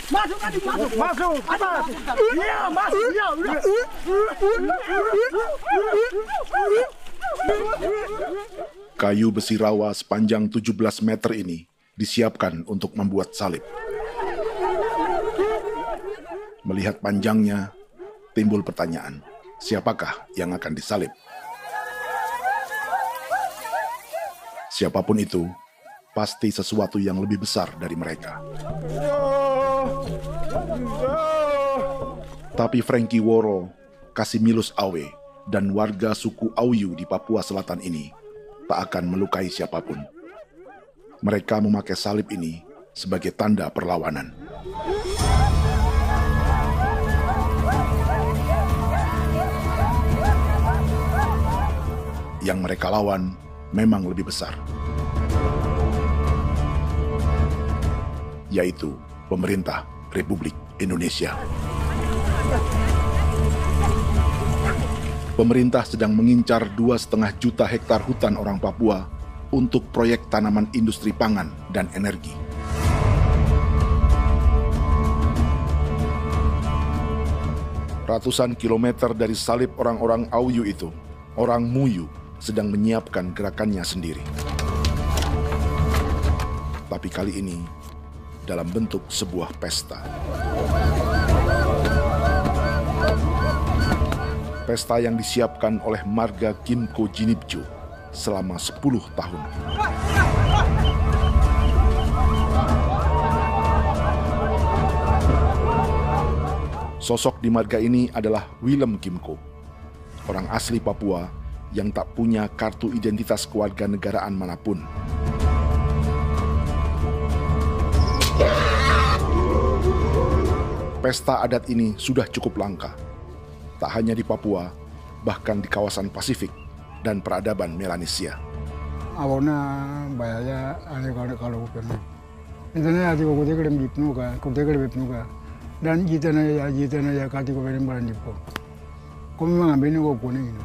Masuk. Iya, masuk. Iya, udah. Kayu besi rawa sepanjang 17 meter ini disiapkan untuk membuat salib. Melihat panjangnya, timbul pertanyaan, siapakah yang akan disalib? Siapapun itu, pasti sesuatu yang lebih besar dari mereka. Tapi Frankie Woro, Casimilus Awe, dan warga suku Auyu di Papua Selatan ini tak akan melukai siapapun. Mereka memakai salib ini sebagai tanda perlawanan. Yang mereka lawan memang lebih besar, yaitu pemerintah Republik Indonesia. Pemerintah sedang mengincar 2,5 juta hektar hutan orang Papua untuk proyek tanaman industri pangan dan energi. Ratusan kilometer dari salib orang-orang Auyu itu, orang Muyu sedang menyiapkan gerakannya sendiri. Tapi kali ini dalam bentuk sebuah pesta. Pesta yang disiapkan oleh marga Kimco Jinibju selama 10 tahun. Sosok di marga ini adalah Willem Kimco, orang asli Papua yang tak punya kartu identitas kewarganegaraan manapun. Pesta adat ini sudah cukup langka. Tak hanya di Papua, bahkan di kawasan Pasifik dan peradaban Melanesia. Awalnya bayarnya kalau pernah. Internet ada kode kerem bipnuka, dan jitana ya kati ko berem baran dipo. Kami mengambil ko kuning.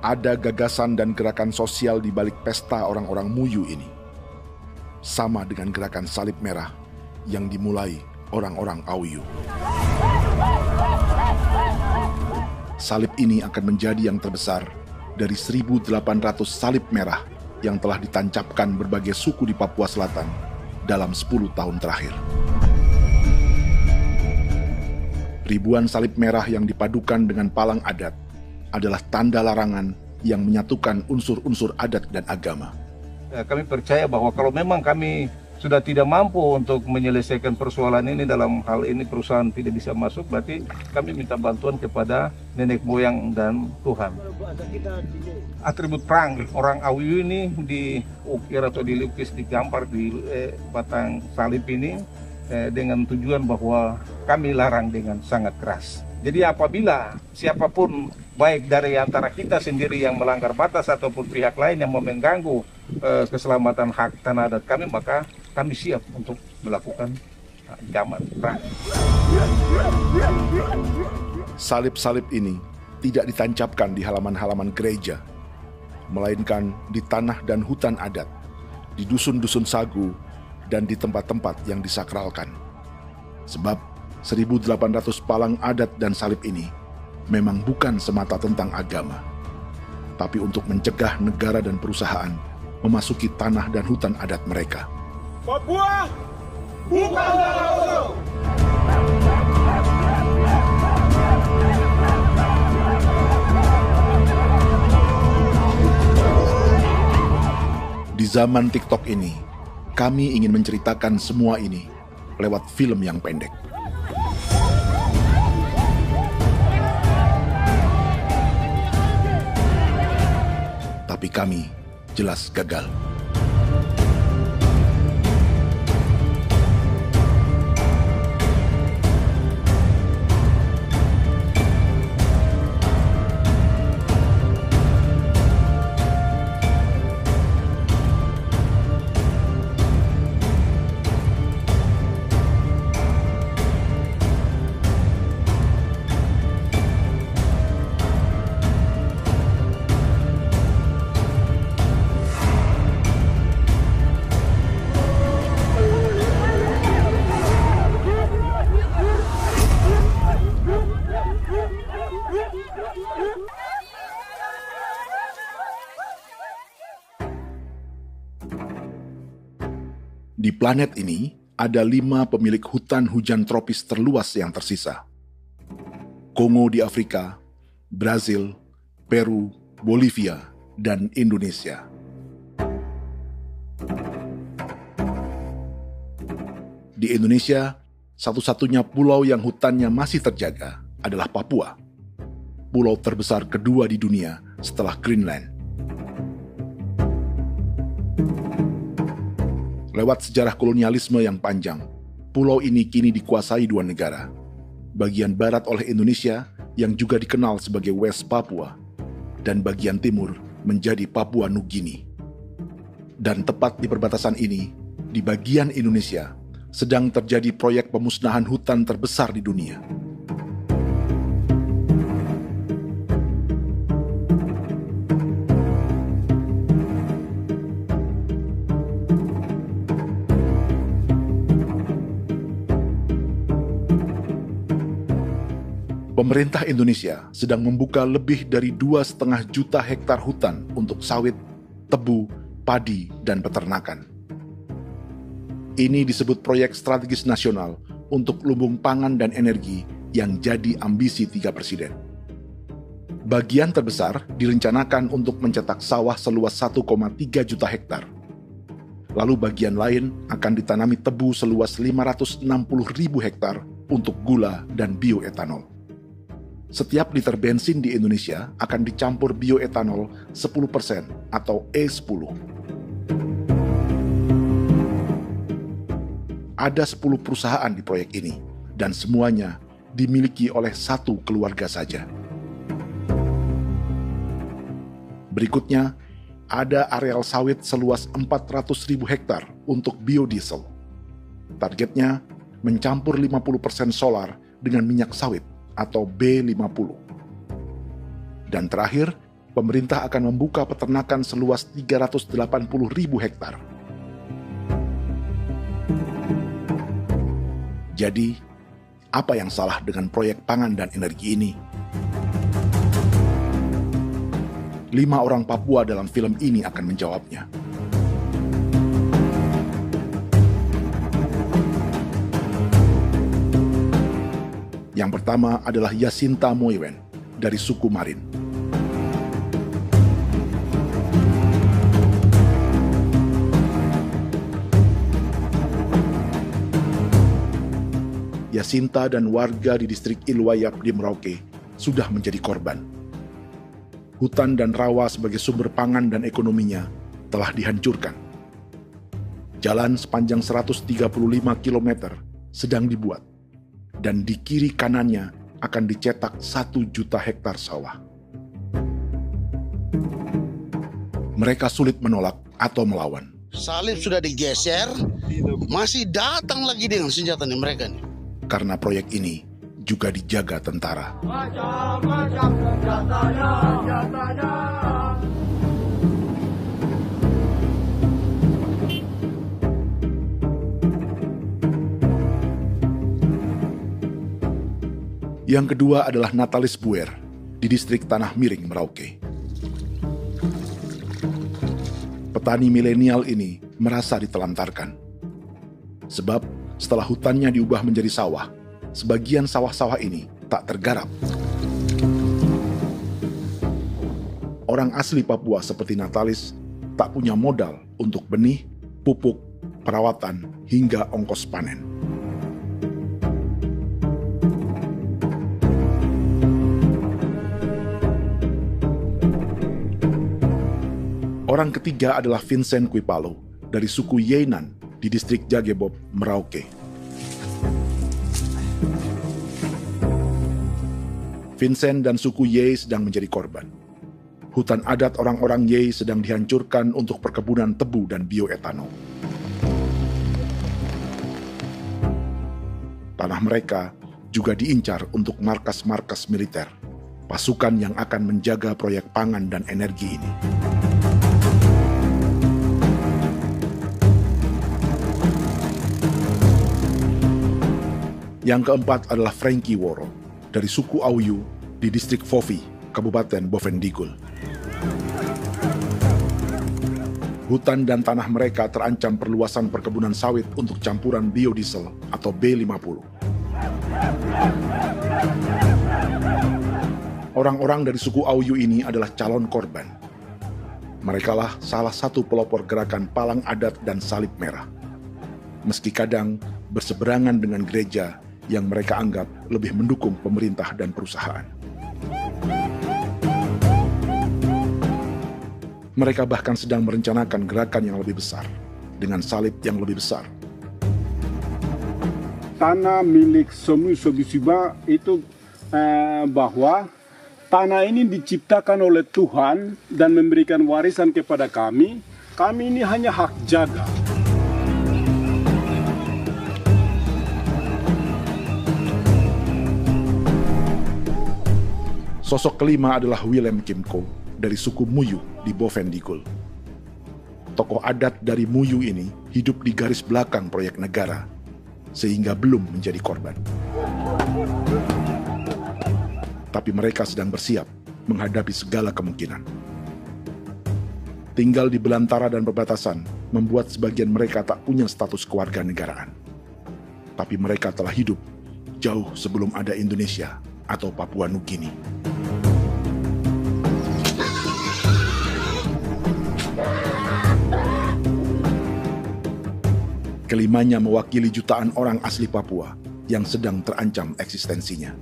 Ada gagasan dan gerakan sosial di balik pesta orang-orang Muyu ini. Sama dengan gerakan salib merah yang dimulai orang-orang Auyu. Salib ini akan menjadi yang terbesar dari 1.800 salib merah yang telah ditancapkan berbagai suku di Papua Selatan dalam 10 tahun terakhir. Ribuan salib merah yang dipadukan dengan palang adat adalah tanda larangan yang menyatukan unsur-unsur adat dan agama. Kami percaya bahwa kalau memang kami sudah tidak mampu untuk menyelesaikan persoalan ini, dalam hal ini perusahaan tidak bisa masuk, berarti kami minta bantuan kepada nenek moyang dan Tuhan. Atribut perang orang Auyu ini diukir atau dilukis, digambar di batang salib ini dengan tujuan bahwa kami larang dengan sangat keras. Jadi apabila siapapun, baik dari antara kita sendiri yang melanggar batas ataupun pihak lain yang mengganggu keselamatan hak tanah adat kami, maka kami siap untuk melakukan ancaman perang. Salib-salib ini tidak ditancapkan di halaman-halaman gereja, melainkan di tanah dan hutan adat, di dusun-dusun sagu, dan di tempat-tempat yang disakralkan. Sebab 1.800 palang adat dan salib ini memang bukan semata tentang agama, tapi untuk mencegah negara dan perusahaan memasuki tanah dan hutan adat mereka. Papua bukan negara kosong. Di zaman TikTok ini, kami ingin menceritakan semua ini lewat film yang pendek. Tapi kami jelas gagal. Di planet ini, ada 5 pemilik hutan hujan tropis terluas yang tersisa. Kongo di Afrika, Brazil, Peru, Bolivia, dan Indonesia. Di Indonesia, satu-satunya pulau yang hutannya masih terjaga adalah Papua, pulau terbesar kedua di dunia setelah Greenland. Lewat sejarah kolonialisme yang panjang, pulau ini kini dikuasai 2 negara. Bagian barat oleh Indonesia yang juga dikenal sebagai West Papua, dan bagian timur menjadi Papua Nugini. Dan tepat di perbatasan ini, di bagian Indonesia, sedang terjadi proyek pemusnahan hutan terbesar di dunia. Pemerintah Indonesia sedang membuka lebih dari 2,5 juta hektar hutan untuk sawit, tebu, padi, dan peternakan. Ini disebut proyek strategis nasional untuk lumbung pangan dan energi yang jadi ambisi 3 presiden. Bagian terbesar direncanakan untuk mencetak sawah seluas 1,3 juta hektar. Lalu bagian lain akan ditanami tebu seluas 560.000 hektar untuk gula dan bioetanol. Setiap liter bensin di Indonesia akan dicampur bioetanol 10% atau E10. Ada 10 perusahaan di proyek ini, dan semuanya dimiliki oleh 1 keluarga saja. Berikutnya, ada areal sawit seluas 400.000 hektar untuk biodiesel. Targetnya mencampur 50% solar dengan minyak sawit atau B50. Dan terakhir, pemerintah akan membuka peternakan seluas 380.000 hektar. Jadi, apa yang salah dengan proyek pangan dan energi ini? 5 orang Papua dalam film ini akan menjawabnya. Yang pertama adalah Yasinta Moiwen dari suku Marin. Yasinta dan warga di distrik Ilwayap di Merauke sudah menjadi korban. Hutan dan rawa sebagai sumber pangan dan ekonominya telah dihancurkan. Jalan sepanjang 135 km sedang dibuat, dan di kiri kanannya akan dicetak 1 juta hektar sawah. Mereka sulit menolak atau melawan. Salib sudah digeser, masih datang lagi dengan senjata mereka nih. Karena proyek ini juga dijaga tentara. Macam-macam senjatanya. Yang kedua adalah Natalis Buer di distrik Tanah Miring, Merauke. Petani milenial ini merasa ditelantarkan. Sebab setelah hutannya diubah menjadi sawah, sebagian sawah-sawah ini tak tergarap. Orang asli Papua seperti Natalis tak punya modal untuk benih, pupuk, perawatan, hingga ongkos panen. Orang ketiga adalah Vincent Kuipalo dari suku Yenan di distrik Jagebob, Merauke. Vincent dan suku Ye sedang menjadi korban. Hutan adat orang-orang Ye sedang dihancurkan untuk perkebunan tebu dan bioetanol. Tanah mereka juga diincar untuk markas-markas militer, pasukan yang akan menjaga proyek pangan dan energi ini. Yang keempat adalah Frankie Woro dari suku Auyu di distrik Fofi, Kabupaten Bovendigul. Hutan dan tanah mereka terancam perluasan perkebunan sawit untuk campuran biodiesel atau B50. Orang-orang dari suku Auyu ini adalah calon korban. Merekalah salah satu pelopor gerakan Palang Adat dan Salib Merah. Meski kadang berseberangan dengan gereja yang mereka anggap lebih mendukung pemerintah dan perusahaan. Mereka bahkan sedang merencanakan gerakan yang lebih besar, dengan salib yang lebih besar. Tanah milik Somu Sobisiba itu bahwa tanah ini diciptakan oleh Tuhan dan memberikan warisan kepada kami. Kami ini hanya hak jaga. Sosok kelima adalah Willem Kimco dari suku Muyu di Bovendigul. Tokoh adat dari Muyu ini hidup di garis belakang proyek negara, sehingga belum menjadi korban. Tapi mereka sedang bersiap menghadapi segala kemungkinan. Tinggal di belantara dan perbatasan membuat sebagian mereka tak punya status kewarganegaraan. Tapi mereka telah hidup jauh sebelum ada Indonesia atau Papua Nugini. Kelimanya mewakili jutaan orang asli Papua yang sedang terancam eksistensinya.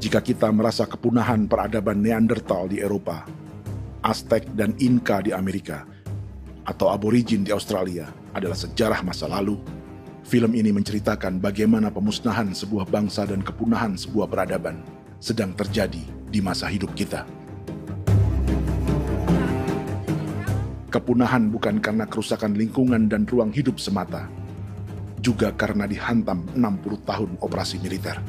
Jika kita merasa kepunahan peradaban Neanderthal di Eropa, Aztec dan Inca di Amerika, atau aborigin di Australia adalah sejarah masa lalu, film ini menceritakan bagaimana pemusnahan sebuah bangsa dan kepunahan sebuah peradaban sedang terjadi di masa hidup kita. Kepunahan bukan karena kerusakan lingkungan dan ruang hidup semata, juga karena dihantam 60 tahun operasi militer.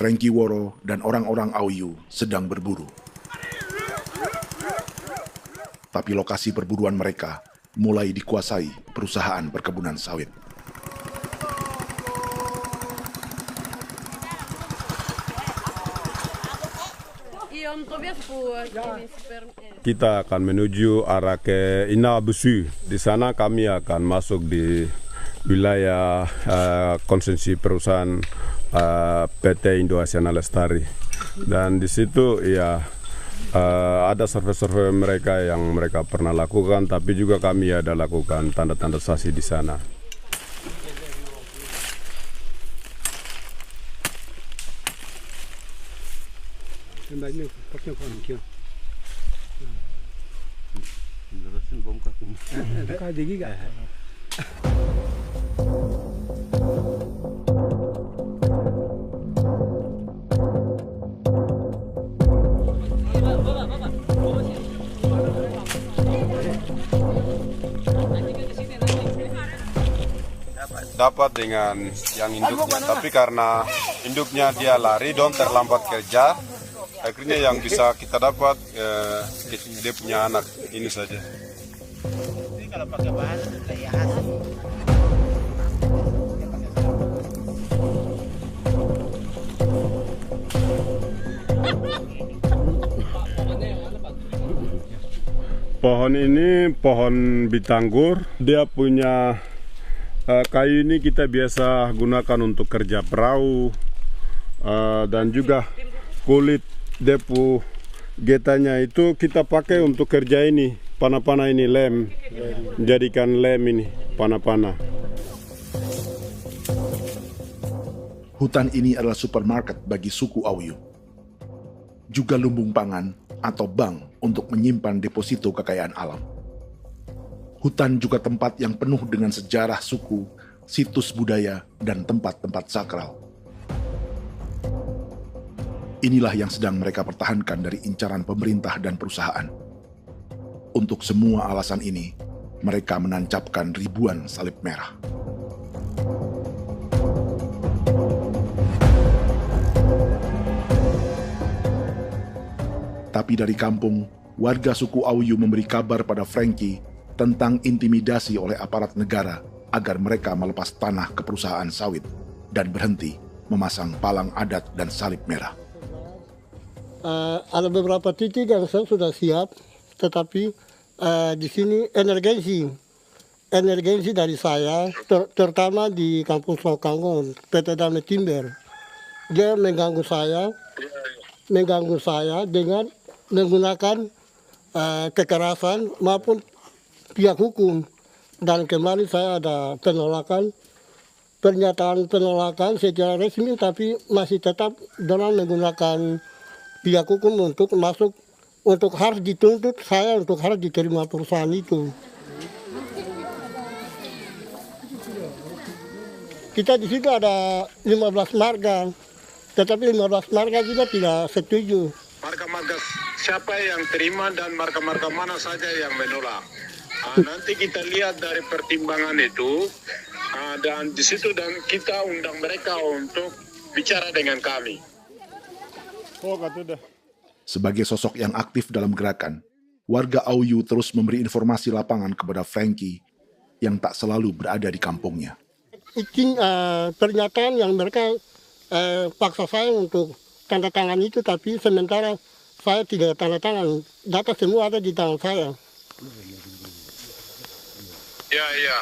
Frankie Woro dan orang-orang Auyu sedang berburu. Tapi lokasi perburuan mereka mulai dikuasai perusahaan perkebunan sawit. Kita akan menuju arah ke Inabusu. Di sana kami akan masuk di wilayah konsesi perusahaan PT Indo Asiana Lestari, dan di situ ya ada survei-survei mereka yang mereka pernah lakukan, tapi juga kami ada lakukan tanda-tanda saksi di sana. Dapat dengan yang induknya, tapi karena induknya dia lari dan terlambat kerja, akhirnya yang bisa kita dapat dia punya anak ini saja. Ini kalau pakai bahan kayak hasil. Pohon ini pohon bitanggur, dia punya kayu ini kita biasa gunakan untuk kerja perahu, dan juga kulit depu getanya itu kita pakai untuk kerja ini, panah-panah ini lem, jadikan lem ini, panah-panah. Hutan ini adalah supermarket bagi suku Auyu. Juga lumbung pangan atau bank untuk menyimpan deposito kekayaan alam. Hutan juga tempat yang penuh dengan sejarah suku, situs budaya, dan tempat-tempat sakral. Inilah yang sedang mereka pertahankan dari incaran pemerintah dan perusahaan. Untuk semua alasan ini, mereka menancapkan ribuan salib merah. Tapi dari kampung, warga suku Auyu memberi kabar pada Frankie tentang intimidasi oleh aparat negara agar mereka melepas tanah ke perusahaan sawit dan berhenti memasang palang adat dan salib merah. Ada beberapa titik yang saya sudah siap, tetapi di sini emergensi dari saya, terutama di Kampung Sokangon, PT Damai Timber. Dia mengganggu saya dengan menggunakan kekerasan maupun pihak hukum. Dan kemarin saya ada pernyataan penolakan secara resmi, tapi masih tetap dengan menggunakan pihak hukum untuk masuk, untuk harus dituntut saya untuk harus diterima perusahaan itu. Kita di situ ada 15 marga, tetapi 15 marga juga tidak setuju. Marga-marga siapa yang terima dan marga-marga mana saja yang menolak. Nanti kita lihat dari pertimbangan itu, dan di situ dan kita undang mereka untuk bicara dengan kami. Sebagai sosok yang aktif dalam gerakan, warga Auyu terus memberi informasi lapangan kepada Frankie yang tak selalu berada di kampungnya. Izin pernyataan yang mereka paksa saya untuk tanda tangan itu, tapi sementara saya tidak tanda tangan. Data semua ada di tangan saya. Ya.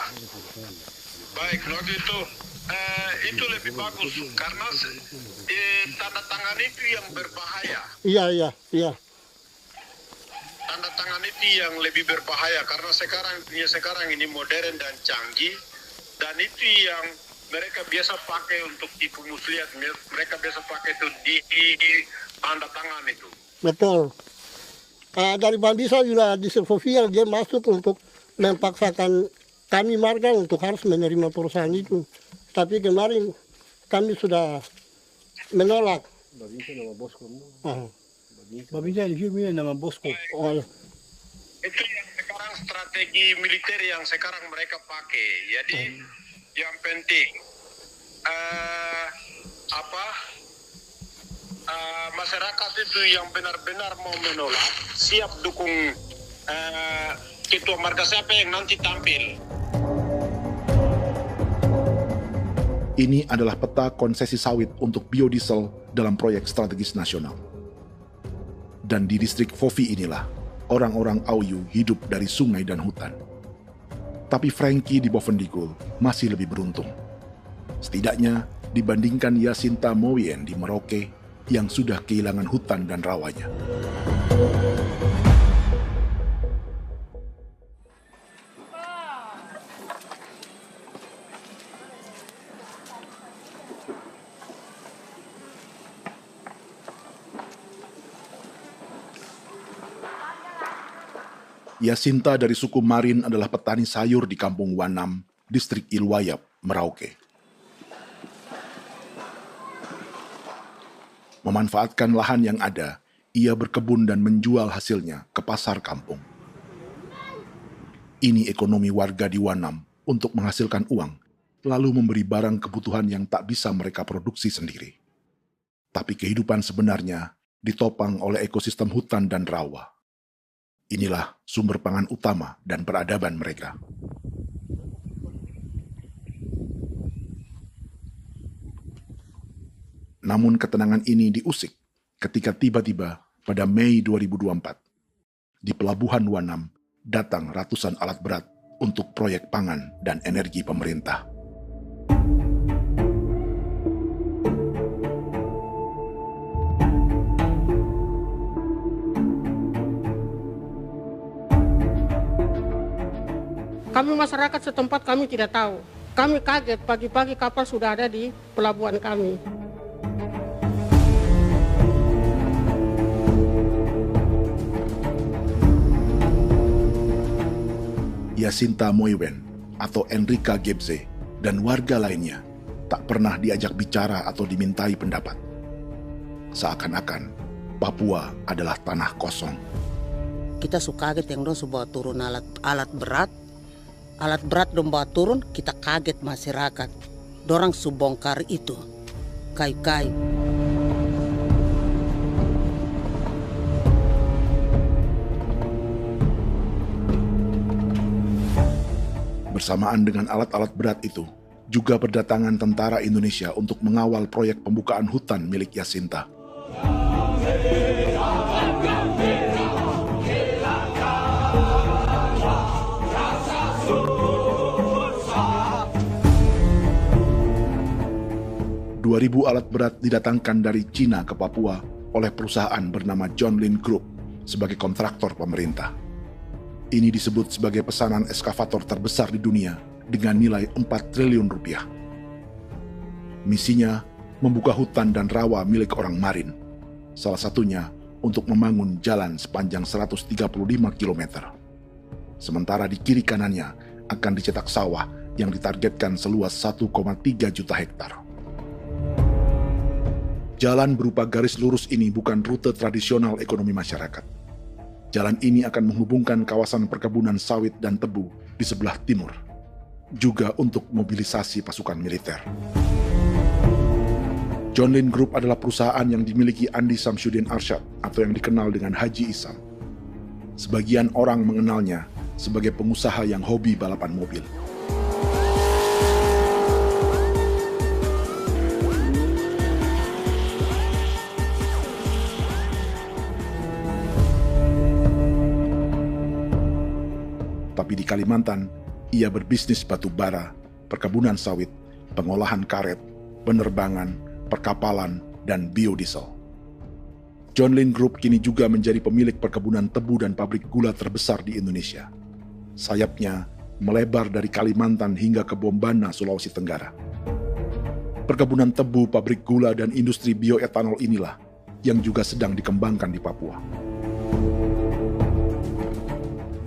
Baik, kalau gitu itu lebih bagus karena tanda tangan itu yang berbahaya. Iya. Tanda tangan itu yang lebih berbahaya karena sekarang ini modern dan canggih, dan itu yang mereka biasa pakai untuk tipu muslihat. Mereka biasa pakai itu di tanda tangan itu. Betul. Dari Bambisa juga di Sofia dia masuk untuk memaksakan kami marga untuk harus menerima perusahaan itu. Tapi kemarin kami sudah menolak. Babinsa nama bosku. Babinsa di sini nama bosku. Itu yang sekarang strategi militer yang sekarang mereka pakai. Jadi yang penting masyarakat itu yang benar-benar mau menolak siap dukung ketua marga siapa yang nanti tampil. Ini adalah peta konsesi sawit untuk biodiesel dalam proyek strategis nasional. Dan di distrik Fofi inilah, orang-orang Auyu hidup dari sungai dan hutan. Tapi Frankie di Bovendigul masih lebih beruntung. Setidaknya dibandingkan Yasinta Moyen di Merauke yang sudah kehilangan hutan dan rawanya. Yasinta dari suku Marin adalah petani sayur di Kampung Wanam, distrik Ilwayap, Merauke. Memanfaatkan lahan yang ada, ia berkebun dan menjual hasilnya ke pasar kampung. Ini ekonomi warga di Wanam untuk menghasilkan uang, lalu memberi barang kebutuhan yang tak bisa mereka produksi sendiri. Tapi kehidupan sebenarnya ditopang oleh ekosistem hutan dan rawa. Inilah sumber pangan utama dan peradaban mereka. Namun ketenangan ini diusik ketika tiba-tiba pada Mei 2024, di Pelabuhan Wanam datang ratusan alat berat untuk proyek pangan dan energi pemerintah. Kami masyarakat setempat kami tidak tahu. Kami kaget pagi-pagi kapal sudah ada di pelabuhan kami. Yasinta Moywen atau Enrika Gebze dan warga lainnya tak pernah diajak bicara atau dimintai pendapat. Seakan-akan Papua adalah tanah kosong. Kita suka kaget yang dong bawa turun alat berat dong bawa turun, kita kaget masyarakat. Dorang subongkar itu kayu-kayu. Bersamaan dengan alat-alat berat itu, juga berdatangan tentara Indonesia untuk mengawal proyek pembukaan hutan milik Jacinta. Ribu alat berat didatangkan dari Cina ke Papua oleh perusahaan bernama John Lin Group sebagai kontraktor pemerintah. Ini disebut sebagai pesanan eskavator terbesar di dunia dengan nilai 4 triliun rupiah. Misinya membuka hutan dan rawa milik orang Marin, salah satunya untuk membangun jalan sepanjang 135 km. Sementara di kiri kanannya akan dicetak sawah yang ditargetkan seluas 1,3 juta hektar. Jalan berupa garis lurus ini bukan rute tradisional ekonomi masyarakat. Jalan ini akan menghubungkan kawasan perkebunan sawit dan tebu di sebelah timur, juga untuk mobilisasi pasukan militer. John Lin Group adalah perusahaan yang dimiliki Andi Samsudin Arsyad atau yang dikenal dengan Haji Isam. Sebagian orang mengenalnya sebagai pengusaha yang hobi balapan mobil. Tapi di Kalimantan, ia berbisnis batu bara, perkebunan sawit, pengolahan karet, penerbangan, perkapalan, dan biodiesel. John Lin Group kini juga menjadi pemilik perkebunan tebu dan pabrik gula terbesar di Indonesia. Sayapnya melebar dari Kalimantan hingga ke Bombana, Sulawesi Tenggara. Perkebunan tebu, pabrik gula, dan industri bioetanol inilah yang juga sedang dikembangkan di Papua.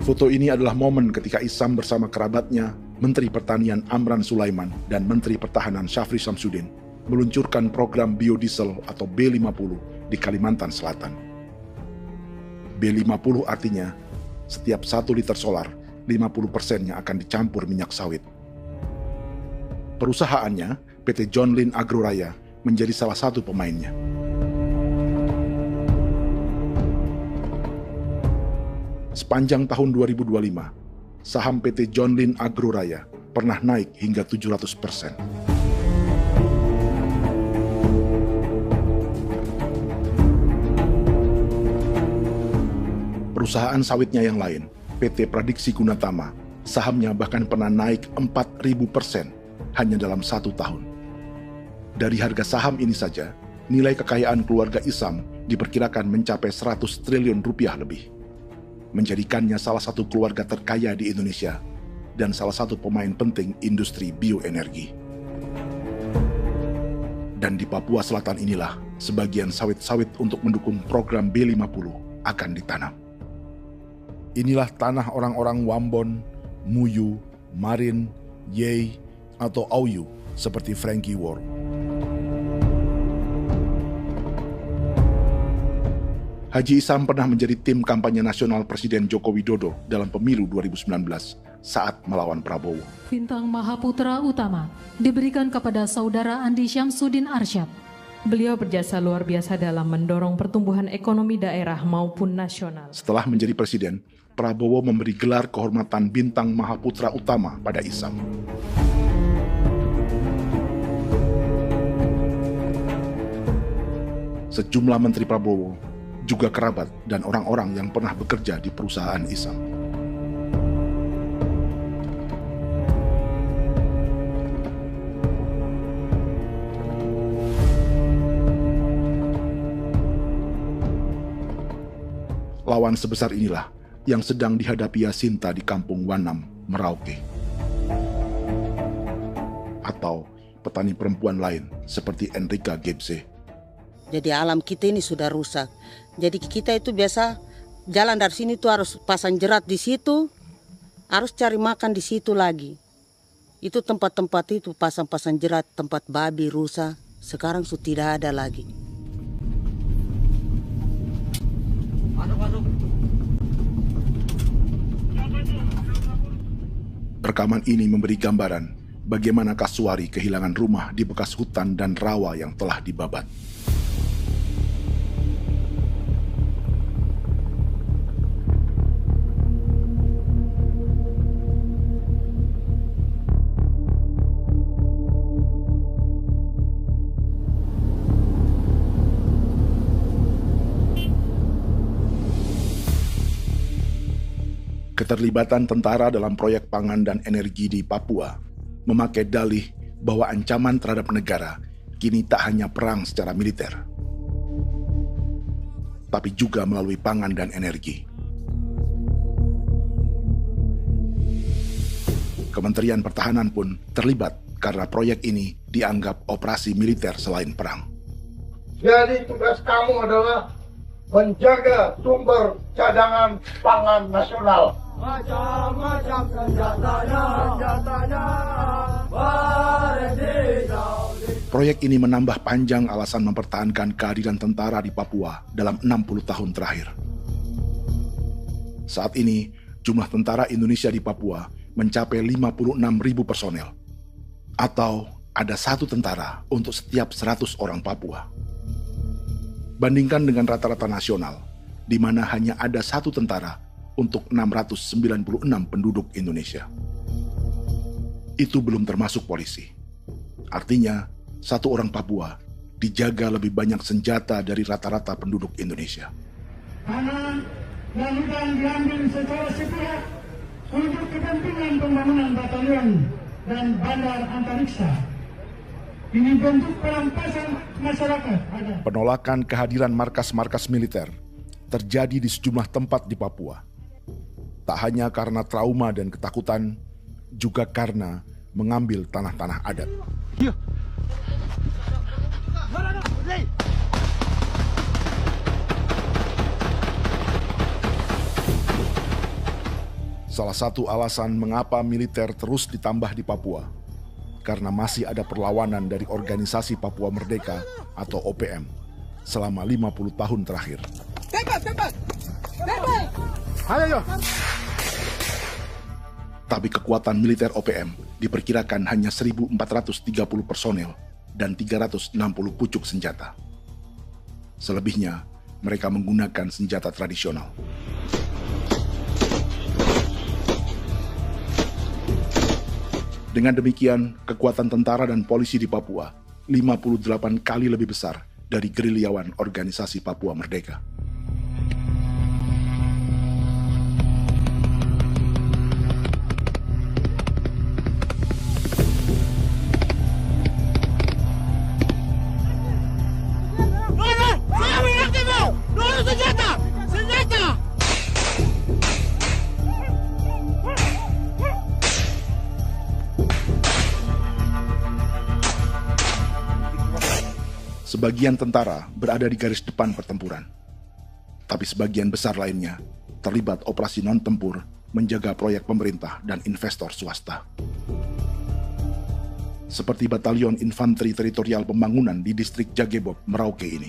Foto ini adalah momen ketika Isam bersama kerabatnya, Menteri Pertanian Amran Sulaiman dan Menteri Pertahanan Syafri Samsudin meluncurkan program biodiesel atau B50 di Kalimantan Selatan. B50 artinya setiap 1 liter solar, 50%-nya akan dicampur minyak sawit. Perusahaannya, PT John Lin Agroraya, menjadi salah satu pemainnya. Sepanjang tahun 2025, saham PT John Lin Agroraya pernah naik hingga 700%. Perusahaan sawitnya yang lain, PT Pradiksi Gunatama, sahamnya bahkan pernah naik 4.000% hanya dalam 1 tahun. Dari harga saham ini saja, nilai kekayaan keluarga Isam diperkirakan mencapai 100 triliun rupiah lebih, menjadikannya salah satu keluarga terkaya di Indonesia dan salah satu pemain penting industri bioenergi. Dan di Papua Selatan inilah sebagian sawit-sawit untuk mendukung program B50 akan ditanam. Inilah tanah orang-orang Wambon, Muyu, Marin, Yei, atau Auyu seperti Frankie Ward. Haji Isam pernah menjadi tim kampanye nasional Presiden Joko Widodo dalam pemilu 2019 saat melawan Prabowo. Bintang Mahaputra Utama diberikan kepada Saudara Andi Syamsuddin Arsyad. Beliau berjasa luar biasa dalam mendorong pertumbuhan ekonomi daerah maupun nasional. Setelah menjadi presiden, Prabowo memberi gelar kehormatan Bintang Mahaputra Utama pada Isam. Sejumlah menteri Prabowo, juga kerabat dan orang-orang yang pernah bekerja di perusahaan Isam. Lawan sebesar inilah yang sedang dihadapi Jacinta di kampung Wanam, Merauke. Atau petani perempuan lain seperti Enrika Gebze. Jadi alam kita ini sudah rusak. Jadi kita itu biasa jalan dari sini tuh harus pasang jerat di situ, harus cari makan di situ lagi. Itu tempat-tempat itu pasang-pasang jerat, tempat babi, rusa, sekarang sudah tidak ada lagi. Rekaman ini memberi gambaran bagaimana Kasuari kehilangan rumah di bekas hutan dan rawa yang telah dibabat. Keterlibatan tentara dalam proyek pangan dan energi di Papua memakai dalih bahwa ancaman terhadap negara kini tak hanya perang secara militer, tapi juga melalui pangan dan energi. Kementerian Pertahanan pun terlibat karena proyek ini dianggap operasi militer selain perang. Jadi tugas kamu adalah menjaga sumber cadangan pangan nasional. Macam-macam senjatanya, Proyek ini menambah panjang alasan mempertahankan kehadiran tentara di Papua dalam 60 tahun terakhir. Saat ini, jumlah tentara Indonesia di Papua mencapai 56.000 personel, atau ada 1 tentara untuk setiap 100 orang Papua. Bandingkan dengan rata-rata nasional, di mana hanya ada 1 tentara untuk 696 penduduk Indonesia. Itu belum termasuk polisi. Artinya, 1 orang Papua dijaga lebih banyak senjata dari rata-rata penduduk Indonesia. Tanah dan hutan diambil secara sepihak untuk kepentingan pembangunan batalion dan bandar antariksa. Ini bentuk perampasan masyarakat. Penolakan kehadiran markas-markas militer terjadi di sejumlah tempat di Papua. Tak hanya karena trauma dan ketakutan, juga karena mengambil tanah-tanah adat. Salah satu alasan mengapa militer terus ditambah di Papua, karena masih ada perlawanan dari Organisasi Papua Merdeka atau OPM selama 50 tahun terakhir. Ayo. Tapi kekuatan militer OPM diperkirakan hanya 1.430 personel dan 360 pucuk senjata. Selebihnya, mereka menggunakan senjata tradisional. Dengan demikian, kekuatan tentara dan polisi di Papua 58 kali lebih besar dari gerilyawan Organisasi Papua Merdeka. Sebagian tentara berada di garis depan pertempuran, tapi sebagian besar lainnya terlibat operasi non-tempur menjaga proyek pemerintah dan investor swasta. Seperti Batalion Infanteri Teritorial Pembangunan di distrik Jagebob, Merauke ini.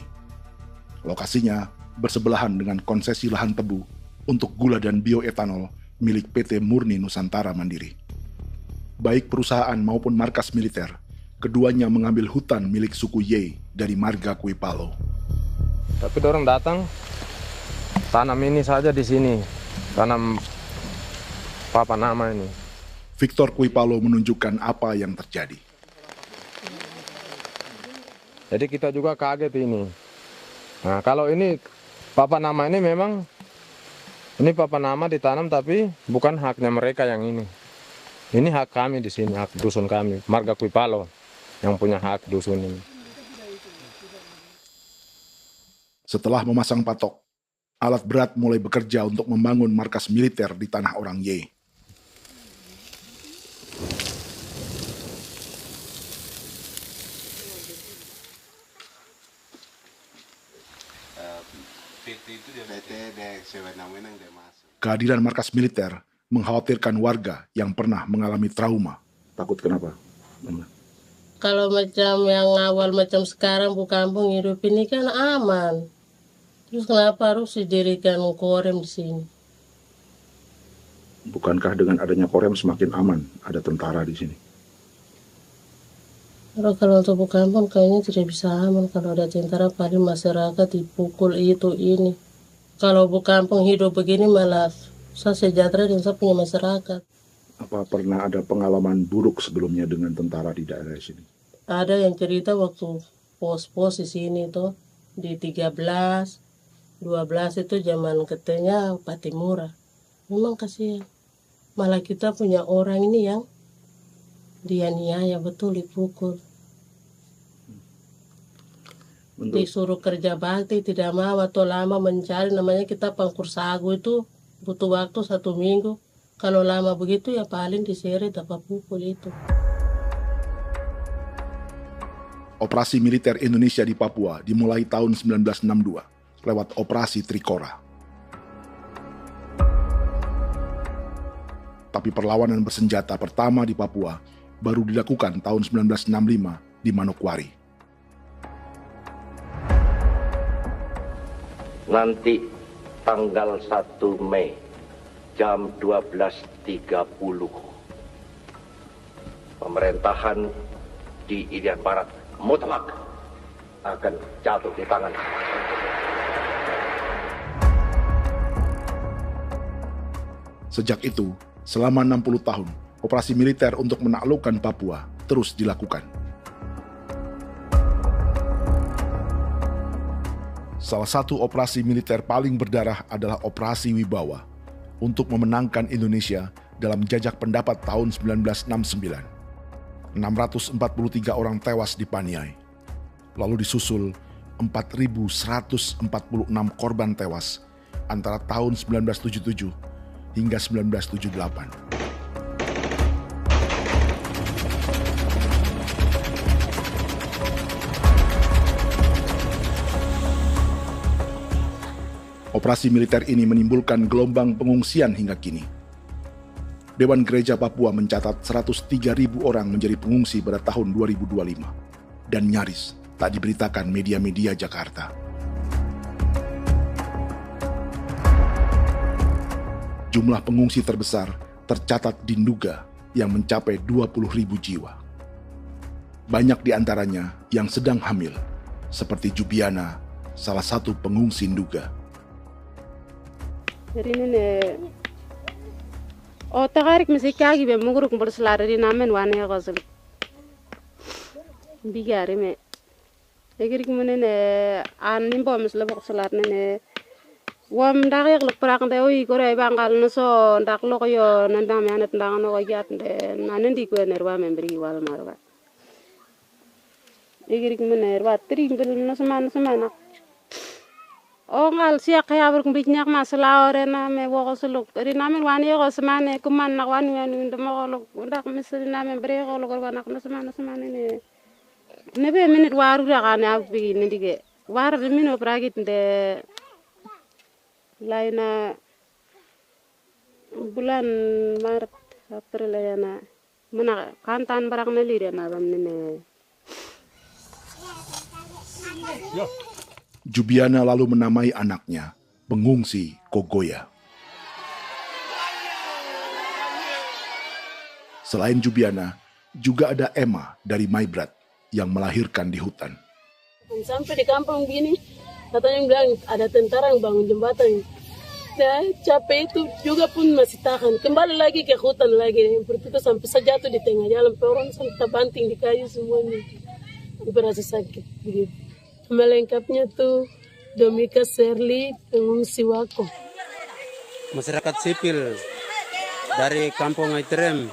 Lokasinya bersebelahan dengan konsesi lahan tebu untuk gula dan bioetanol milik PT Murni Nusantara Mandiri. Baik perusahaan maupun markas militer, keduanya mengambil hutan milik suku Ye dari marga Kuipalo. Tapi dorong datang, tanam ini saja di sini, tanam papan nama ini. Victor Kuipalo menunjukkan apa yang terjadi. Jadi kita juga kaget ini. Nah, kalau ini papan nama ini memang, ini papan nama ditanam tapi bukan haknya mereka yang ini. Ini hak kami di sini, hak dusun kami, marga Kuipalo yang punya hak dusun ini. Setelah memasang patok, alat berat mulai bekerja untuk membangun markas militer di tanah orang Ye. Kehadiran markas militer mengkhawatirkan warga yang pernah mengalami trauma. Takut kenapa? Kalau macam yang awal macam sekarang bu kampung hidup ini kan aman. Terus kenapa harus didirikan korem di sini? Bukankah dengan adanya Korem semakin aman ada tentara di sini? Kalau untuk kampung kayaknya tidak bisa aman kalau ada tentara, paling masyarakat dipukul itu ini. Kalau kampung hidup begini malah saya sejahtera dan saya punya masyarakat. Apa pernah ada pengalaman buruk sebelumnya dengan tentara di daerah sini? Ada yang cerita waktu pos-pos di sini tuh di 13, 12 itu zaman katanya Patimura. Memang kasihan. Malah kita punya orang ini yang dianiaya betul, dipukul. Disuruh kerja bakti tidak mau atau lama mencari, namanya kita pangkur sagu itu butuh waktu 1 minggu. Kalau lama begitu ya paling diseret apa pukul itu. Operasi militer Indonesia di Papua dimulai tahun 1962 lewat Operasi Trikora. Tapi perlawanan bersenjata pertama di Papua baru dilakukan tahun 1965 di Manokwari. Nanti tanggal 1 Mei jam 12.30 pemerintahan di Irian Barat mutlak akan jatuh di tangan. Sejak itu, selama 60 tahun, operasi militer untuk menaklukkan Papua terus dilakukan. Salah satu operasi militer paling berdarah adalah Operasi Wibawa untuk memenangkan Indonesia dalam jajak pendapat tahun 1969. 643 orang tewas di Paniai. Lalu disusul 4.146 korban tewas antara tahun 1977 hingga 1978. Operasi militer ini menimbulkan gelombang pengungsian hingga kini. Dewan Gereja Papua mencatat 103.000 orang menjadi pengungsi pada tahun 2025 dan nyaris tak diberitakan media-media Jakarta. Jumlah pengungsi terbesar tercatat di Nduga yang mencapai 20.000 jiwa. Banyak di antaranya yang sedang hamil, seperti Jubiana, salah satu pengungsi Nduga. Jadi ini tagarik mesti kagi be muguruk berselari di namen wane gosel bigari me egirik menene an nimbo misle bok selar nene wam dak yak lek prak de oi gore bangal no so ndak lo yo nandam yanet ndang no yat de nanen di ko nerwa membri wal marwa egirik mener wa tri bel no semana ngal siya kaya berkumpit nyak masalah orena me woko suluk ri namen wani ko semane kuman nak wani ndemo ko ndak misri namen bre ko lo nak no semana ne be minit waru da kana bi ni dige war be mino pragit de laina bulan Maret April yana mana kantan barang na lire na bam ne Jubiana lalu menamai anaknya pengungsi Kogoya. Selain Jubiana, juga ada Emma dari Maibrat yang melahirkan di hutan. Sampai di kampung gini, katanya bilang ada tentara yang bangun jembatan. Nah, capek itu juga pun masih tahan. Kembali lagi ke hutan lagi. Seperti itu sampai sejatuh di tengah jalan. Orang sampai banting di kayu semuanya. Berasa sakit begitu. Melengkapnya tuh Domika Serli, pengungsi Wako. Masyarakat sipil dari kampung Aitrem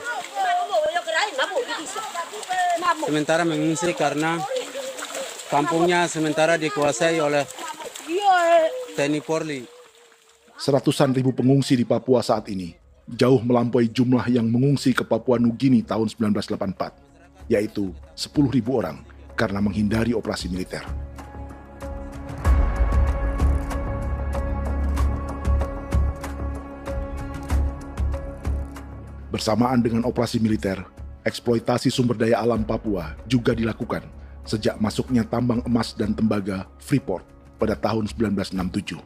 sementara mengungsi karena kampungnya sementara dikuasai oleh TNI Polri. Seratusan ribu pengungsi di Papua saat ini jauh melampaui jumlah yang mengungsi ke Papua Nugini tahun 1984, yaitu 10.000 orang karena menghindari operasi militer. Bersamaan dengan operasi militer, eksploitasi sumber daya alam Papua juga dilakukan sejak masuknya tambang emas dan tembaga Freeport pada tahun 1967.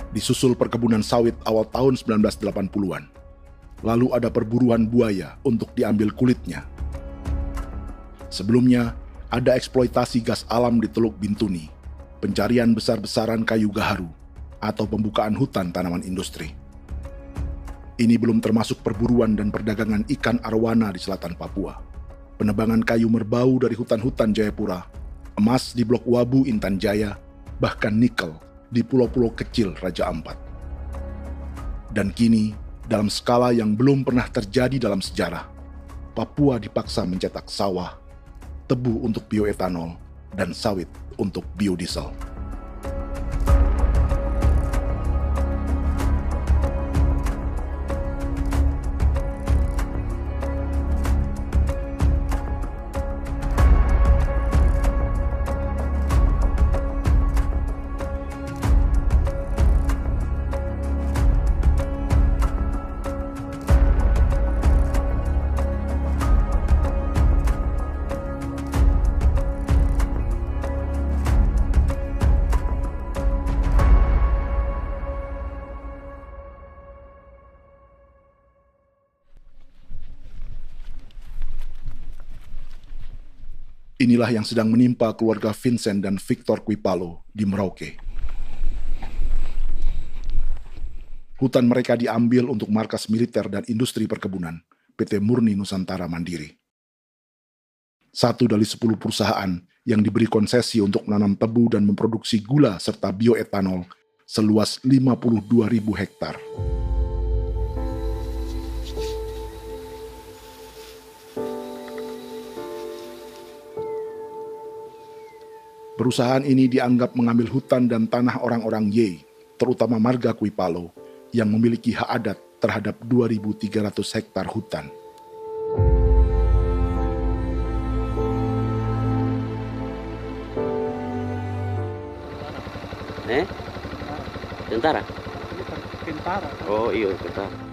Disusul perkebunan sawit awal tahun 1980-an. Lalu ada perburuan buaya untuk diambil kulitnya. Sebelumnya, ada eksploitasi gas alam di Teluk Bintuni, pencarian besar-besaran kayu gaharu, atau pembukaan hutan tanaman industri. Ini belum termasuk perburuan dan perdagangan ikan arwana di selatan Papua, penebangan kayu merbau dari hutan-hutan Jayapura, emas di Blok Wabu Intan Jaya, bahkan nikel di pulau-pulau kecil Raja Ampat. Dan kini, dalam skala yang belum pernah terjadi dalam sejarah, Papua dipaksa mencetak sawah, tebu untuk bioetanol, dan sawit untuk biodiesel. Inilah yang sedang menimpa keluarga Vincent dan Victor Kuipalo di Merauke. Hutan mereka diambil untuk markas militer dan industri perkebunan, PT Murni Nusantara Mandiri. 1 dari 10 perusahaan yang diberi konsesi untuk menanam tebu dan memproduksi gula serta bioetanol seluas 52.000 hektar. Perusahaan ini dianggap mengambil hutan dan tanah orang-orang Ye, terutama marga Kuipalo, yang memiliki hak adat terhadap 2.300 hektar hutan. Tentara? Tentara. Oh iya, tentara.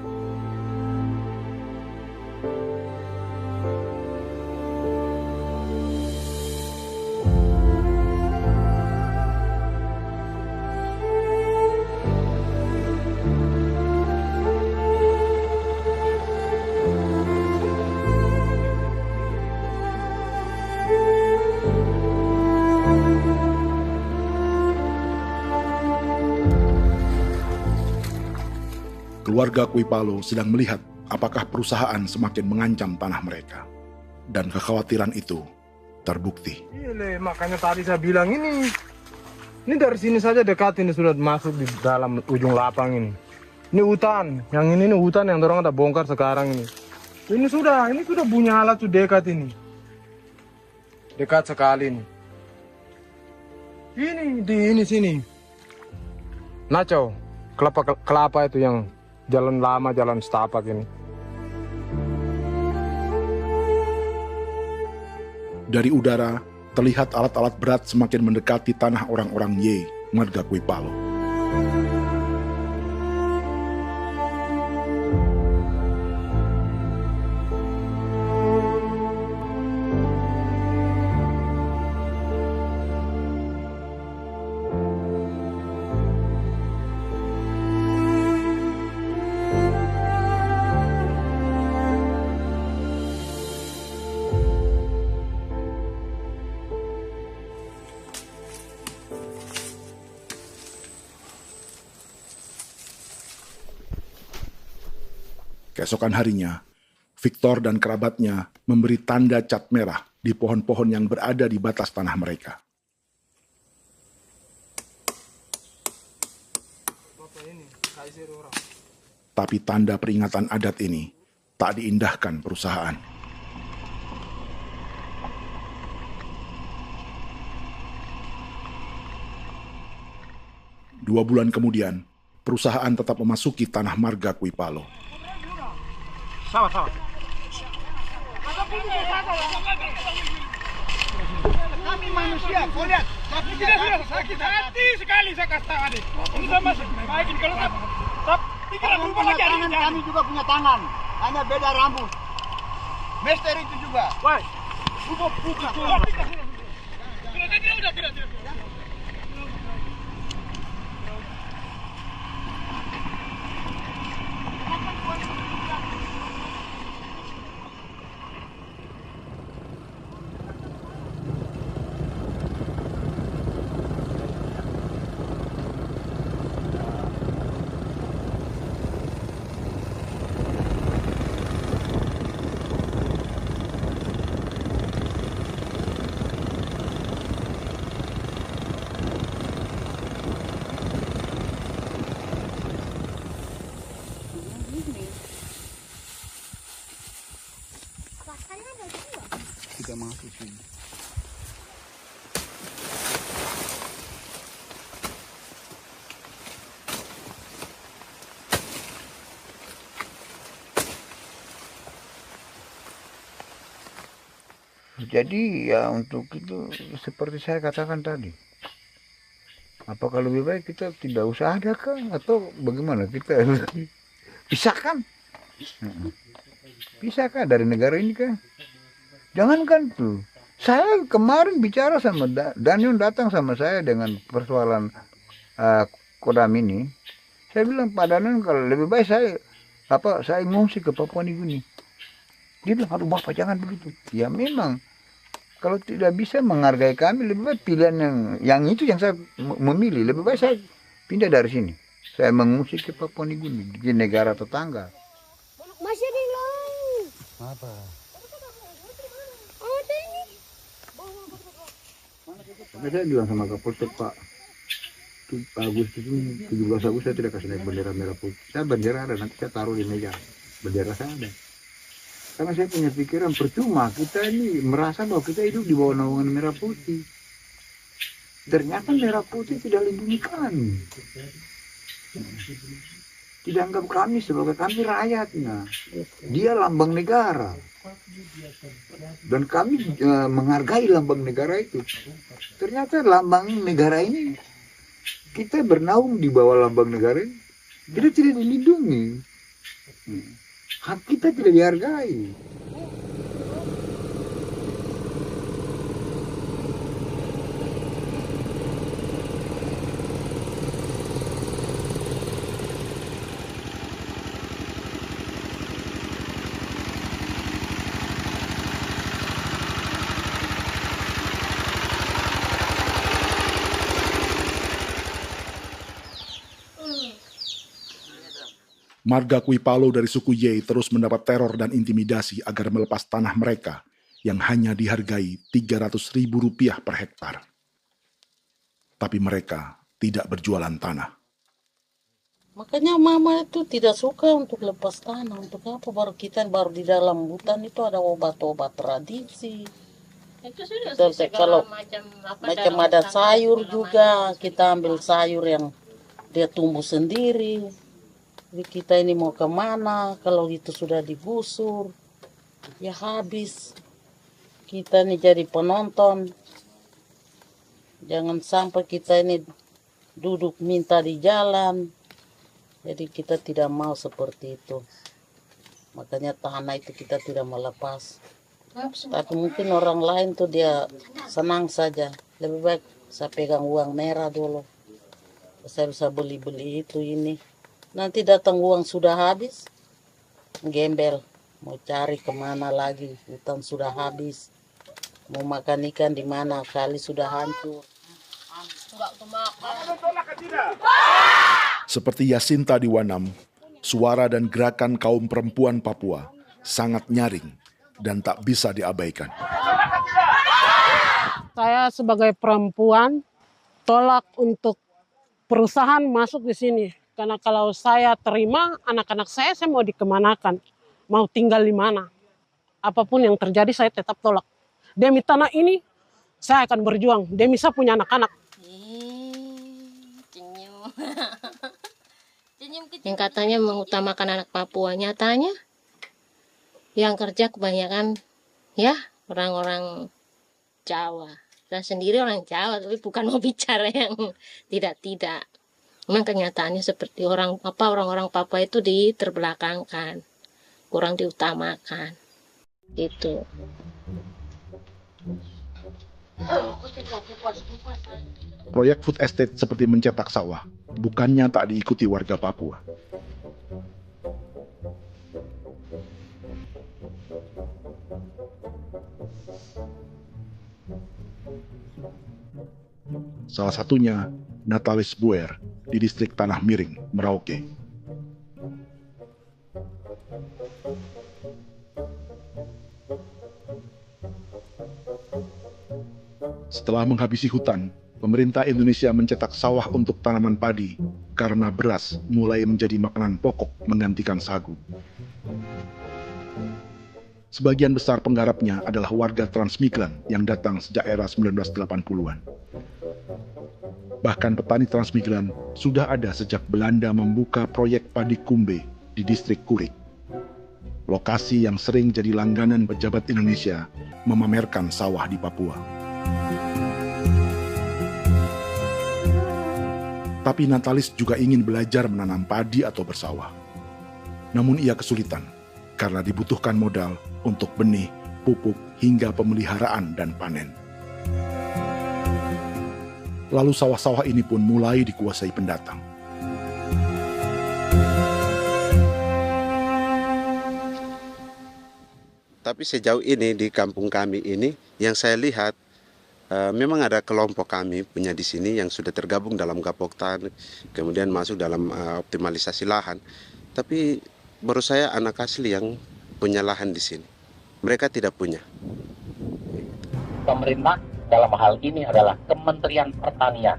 Keluarga Kuipalo sedang melihat apakah perusahaan semakin mengancam tanah mereka. Dan kekhawatiran itu terbukti. Iya, makanya tadi saya bilang ini dari sini saja dekat ini sudah masuk di dalam ujung lapang ini. Ini hutan, yang ini hutan yang orang ada bongkar sekarang ini. Ini sudah punya alat sudah dekat ini. Dekat sekali ini. Ini sini. Nacau, kelapa itu yang jalan lama, jalan setapak ini. Dari udara, terlihat alat-alat berat semakin mendekati tanah orang-orang Ye, marga Kuipalo. Keesokan harinya, Victor dan kerabatnya memberi tanda cat merah di pohon-pohon yang berada di batas tanah mereka. Tapi tanda peringatan adat ini tak diindahkan perusahaan. Dua bulan kemudian, perusahaan tetap memasuki tanah marga Kuipalo. Sama. Kami manusia, kau lihat. Tapi tidak sudah sakit hati sekali saya kata adik. Ini sama baik ini kalau tidak berubah lagi adik. Kami juga punya tangan, hanya beda rambut. Mister itu juga. Wah, buka. Tidak. masuk sini. Jadi ya untuk itu seperti saya katakan tadi, apakah lebih baik kita tidak usah ada kan atau bagaimana, kita pisahkan, pisahkan dari negara ini kan, jangankan tuh. Saya kemarin bicara sama Daniel, datang sama saya dengan persoalan Kodam ini. Saya bilang, Pak Daniel, kalau lebih baik saya ngungsi ke Papua Nugini. Dia bilang, aduh Bapak jangan begitu. Ya memang, kalau tidak bisa menghargai kami, lebih baik pilihan yang itu yang saya memilih. Lebih baik saya pindah dari sini. Saya mengungsi ke Papua Nugini, di negara tetangga. Masih di laut. Apa? Ada ini. Saya bilang sama Kapolsek, Pak, Agustus ini, 17 Agustus saya tidak kasih naik bendera merah putih. Saya bendera ada, nanti saya taruh di meja. Bendera saya ada. Karena saya punya pikiran percuma kita ini merasa bahwa kita hidup di bawah naungan merah putih. Ternyata merah putih tidak lindungi kami. Tidak anggap kami sebagai kami rakyatnya. Dia lambang negara. Dan kami menghargai lambang negara itu. Ternyata lambang negara ini, kita bernaung di bawah lambang negara ini, kita tidak dilindungi. Hak kita tidak dihargai. Marga Kuipalo dari suku Ye terus mendapat teror dan intimidasi agar melepas tanah mereka yang hanya dihargai Rp300.000 per hektar. Tapi mereka tidak berjualan tanah. Makanya mama itu tidak suka untuk lepas tanah. Untuk apa? Baru di dalam hutan itu ada obat-obat tradisi. Itu sudah Kalau macam ada sayur juga, kita ambil sayur yang dia tumbuh sendiri. Jadi kita ini mau kemana, kalau itu sudah digusur, ya habis. Kita ini jadi penonton. Jangan sampai kita ini duduk minta di jalan. Jadi kita tidak mau seperti itu. Makanya tanah itu kita tidak melepas. Tapi mungkin orang lain tuh dia senang saja. Lebih baik saya pegang uang merah dulu. Saya bisa beli-beli itu ini. Nanti datang uang sudah habis, gembel, mau cari kemana lagi, hutan sudah habis, mau makan ikan di mana, kali sudah hancur. Seperti Yasinta di Wanam, suara dan gerakan kaum perempuan Papua sangat nyaring dan tak bisa diabaikan. Saya sebagai perempuan tolak untuk perusahaan masuk di sini. Karena kalau saya terima anak-anak saya mau dikemanakan, mau tinggal di mana. Apapun yang terjadi saya tetap tolak. Demi tanah ini saya akan berjuang, demi saya punya anak-anak. Yang katanya mengutamakan anak Papua, nyatanya yang kerja kebanyakan ya orang-orang Jawa. Dan sendiri orang Jawa, tapi bukan mau bicara yang tidak-tidak. Memang kenyataannya seperti orang-orang Papua itu diterbelakangkan, kurang diutamakan, gitu. Proyek food estate seperti mencetak sawah, bukannya tak diikuti warga Papua. Salah satunya Natalis Buer di distrik Tanah Miring, Merauke. Setelah menghabisi hutan, pemerintah Indonesia mencetak sawah untuk tanaman padi karena beras mulai menjadi makanan pokok menggantikan sagu. Sebagian besar penggarapnya adalah warga transmigran yang datang sejak era 1980-an. Bahkan petani transmigran sudah ada sejak Belanda membuka proyek padi kumbe di distrik Kurik. Lokasi yang sering jadi langganan pejabat Indonesia memamerkan sawah di Papua. Tapi Natalis juga ingin belajar menanam padi atau bersawah. Namun ia kesulitan karena dibutuhkan modal untuk benih, pupuk, hingga pemeliharaan dan panen. Lalu sawah-sawah ini pun mulai dikuasai pendatang. Tapi sejauh ini di kampung kami ini yang saya lihat memang ada kelompok kami punya di sini yang sudah tergabung dalam Gapoktan, kemudian masuk dalam optimalisasi lahan. Tapi baru saya anak asli yang punya lahan di sini. Mereka tidak punya. Pemerintah dalam hal ini adalah Kementerian Pertanian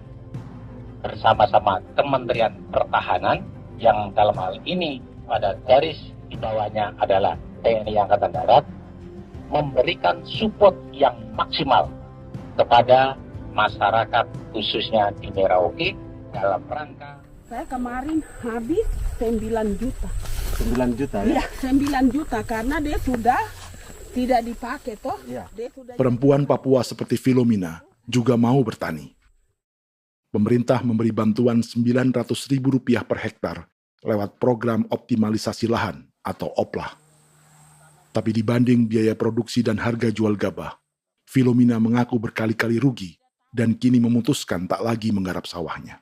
bersama-sama Kementerian Pertahanan yang dalam hal ini pada garis di bawahnya adalah TNI Angkatan Darat, memberikan support yang maksimal kepada masyarakat khususnya di Merauke dalam rangka. Saya kemarin habis 9 juta. 9 juta ya? Iya, 9 juta karena dia sudah tidak dipakai toh. Ya. Perempuan Papua seperti Filomina juga mau bertani. Pemerintah memberi bantuan Rp900.000 per hektar lewat program optimalisasi lahan atau OPLAH. Tapi dibanding biaya produksi dan harga jual gabah, Filomina mengaku berkali-kali rugi dan kini memutuskan tak lagi menggarap sawahnya.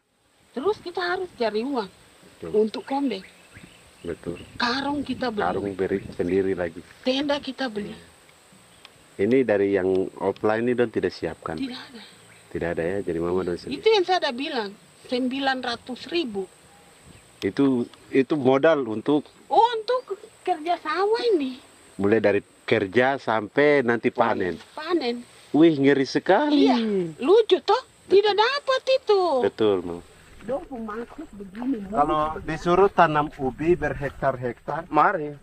Terus kita harus cari uang untuk kombe. Betul. Karung kita beli. Karung beri sendiri lagi. Tenda kita beli. Ini dari yang offline ini don tidak siapkan. Tidak ada. Tidak ada ya, jadi mama don sendiri. Itu yang saya udah bilang, 900.000. Itu modal untuk kerja sawah ini. Mulai dari kerja sampai nanti panen. Panen. Wih, ngeri sekali. Iya, lucu toh? Tidak dapat itu. Betul, Mam. Kalau disuruh tanam ubi berhektar-hektar, mari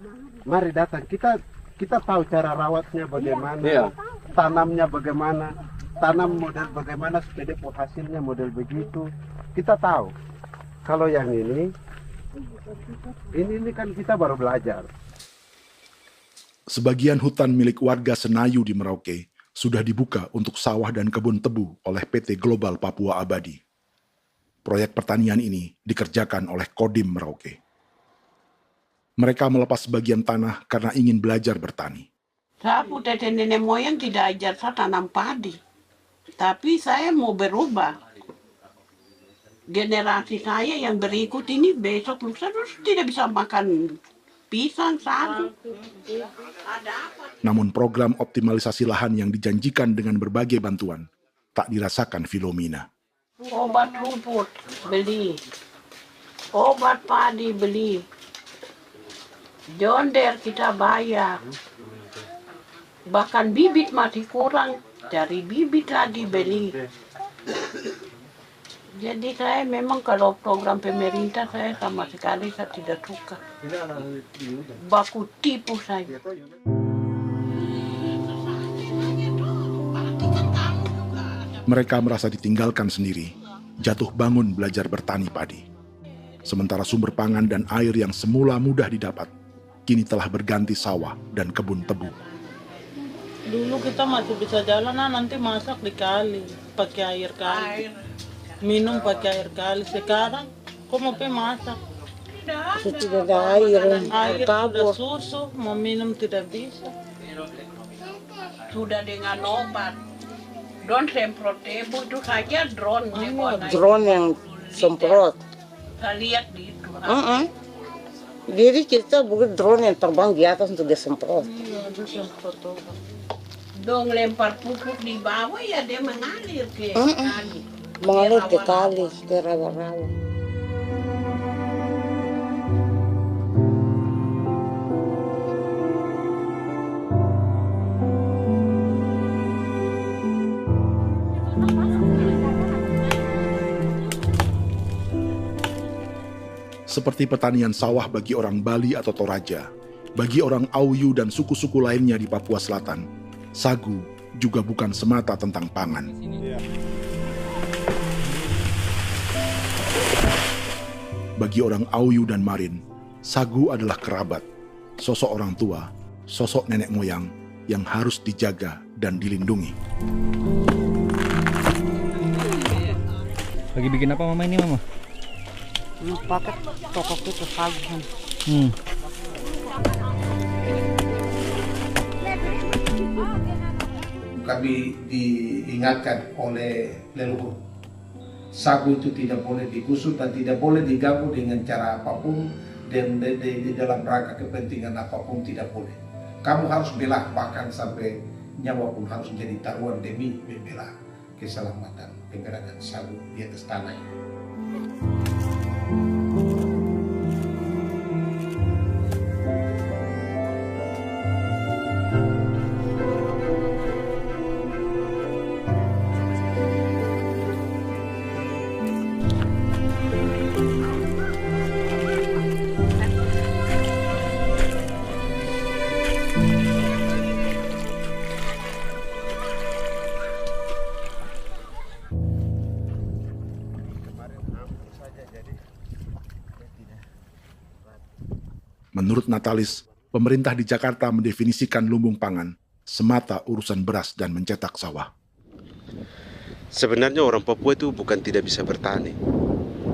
datang. Kita tahu cara rawatnya bagaimana, iya. Tanamnya bagaimana, tanam model bagaimana supaya hasilnya model begitu. Kita tahu. Kalau yang ini kan kita baru belajar. Sebagian hutan milik warga Senayu di Merauke sudah dibuka untuk sawah dan kebun tebu oleh PT Global Papua Abadi. Proyek pertanian ini dikerjakan oleh Kodim Merauke. Mereka melepas sebagian tanah karena ingin belajar bertani. Saya punya nenek moyang tidak ajar saya tanam padi. Tapi saya mau berubah. Generasi saya yang berikut ini besok lusa tidak bisa makan pisang, sagu. Namun program optimalisasi lahan yang dijanjikan dengan berbagai bantuan tak dirasakan Filomina. Obat rumput beli, obat padi beli, jonder kita bayar, bahkan bibit masih kurang, cari bibit lagi beli. Jadi saya memang kalau program pemerintah saya sama sekali saya tidak suka. Baku tipu saya. Mereka merasa ditinggalkan sendiri, jatuh bangun belajar bertani padi. Sementara sumber pangan dan air yang semula mudah didapat, kini telah berganti sawah dan kebun tebu. Dulu kita masih bisa jalan, nanti masak di kali, pakai air kali. Minum pakai air kali. Sekarang, kok mau masak? Tidak ada air. Air sudah susu, mau minum tidak bisa. Sudah dengan obat. Drone semprot tebu itu saja drone. Drone yang semprot. Saya lihat di itu. Jadi kita bukan drone yang terbang di atas untuk disemprot. Iya, itu semprot obat. Dong lempar pupuk di bawah ya dia mengalir ke kali. Mengalir ke kali, ke rawa-rawa. Seperti pertanian sawah bagi orang Bali atau Toraja, Bagi orang Auyu dan suku-suku lainnya di Papua Selatan, sagu juga bukan semata tentang pangan. Bagi orang Auyu dan Marin, sagu adalah kerabat, sosok orang tua, sosok nenek moyang yang harus dijaga dan dilindungi. Lagi bikin apa mama ini mama? Pakai toko itu sagu. Kami diingatkan oleh leluhur, sagu itu tidak boleh digusur dan tidak boleh diganggu dengan cara apapun, dan di dalam rangka kepentingan apapun tidak boleh. Kamu harus bela, bahkan sampai nyawa pun harus menjadi taruhan demi membela keselamatan penggerakkan sagu di atas tanah ini. Menurut Natalis, pemerintah di Jakarta mendefinisikan lumbung pangan semata urusan beras dan mencetak sawah. Sebenarnya orang Papua itu bukan tidak bisa bertani.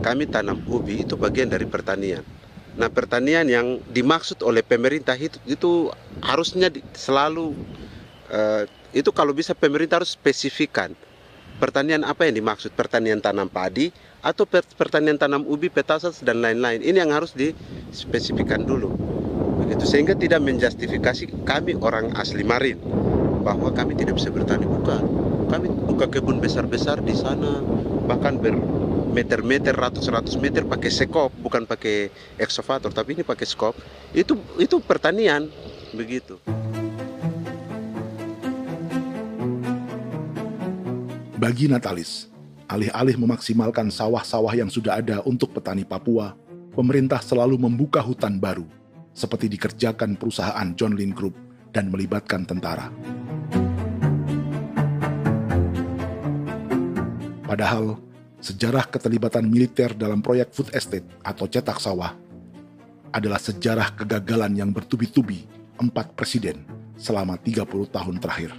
Kami tanam ubi itu bagian dari pertanian. Nah, pertanian yang dimaksud oleh pemerintah itu harusnya selalu, itu kalau bisa pemerintah harus spesifikkan. Pertanian apa yang dimaksud? Pertanian tanam padi atau pertanian tanam ubi, petasan dan lain-lain. Ini yang harus dispesifikkan dulu. Begitu, sehingga tidak menjustifikasi kami orang asli Marin bahwa kami tidak bisa bertani. Bukan. Kami buka kebun besar-besar di sana, bahkan bermeter-meter, ratus-ratus meter pakai sekop, bukan pakai ekskavator, tapi ini pakai skop. Itu pertanian, begitu. Bagi Natalis, alih-alih memaksimalkan sawah-sawah yang sudah ada untuk petani Papua, pemerintah selalu membuka hutan baru, seperti dikerjakan perusahaan John Lynn Group dan melibatkan tentara. Padahal, sejarah keterlibatan militer dalam proyek food estate atau cetak sawah adalah sejarah kegagalan yang bertubi-tubi 4 presiden selama 30 tahun terakhir.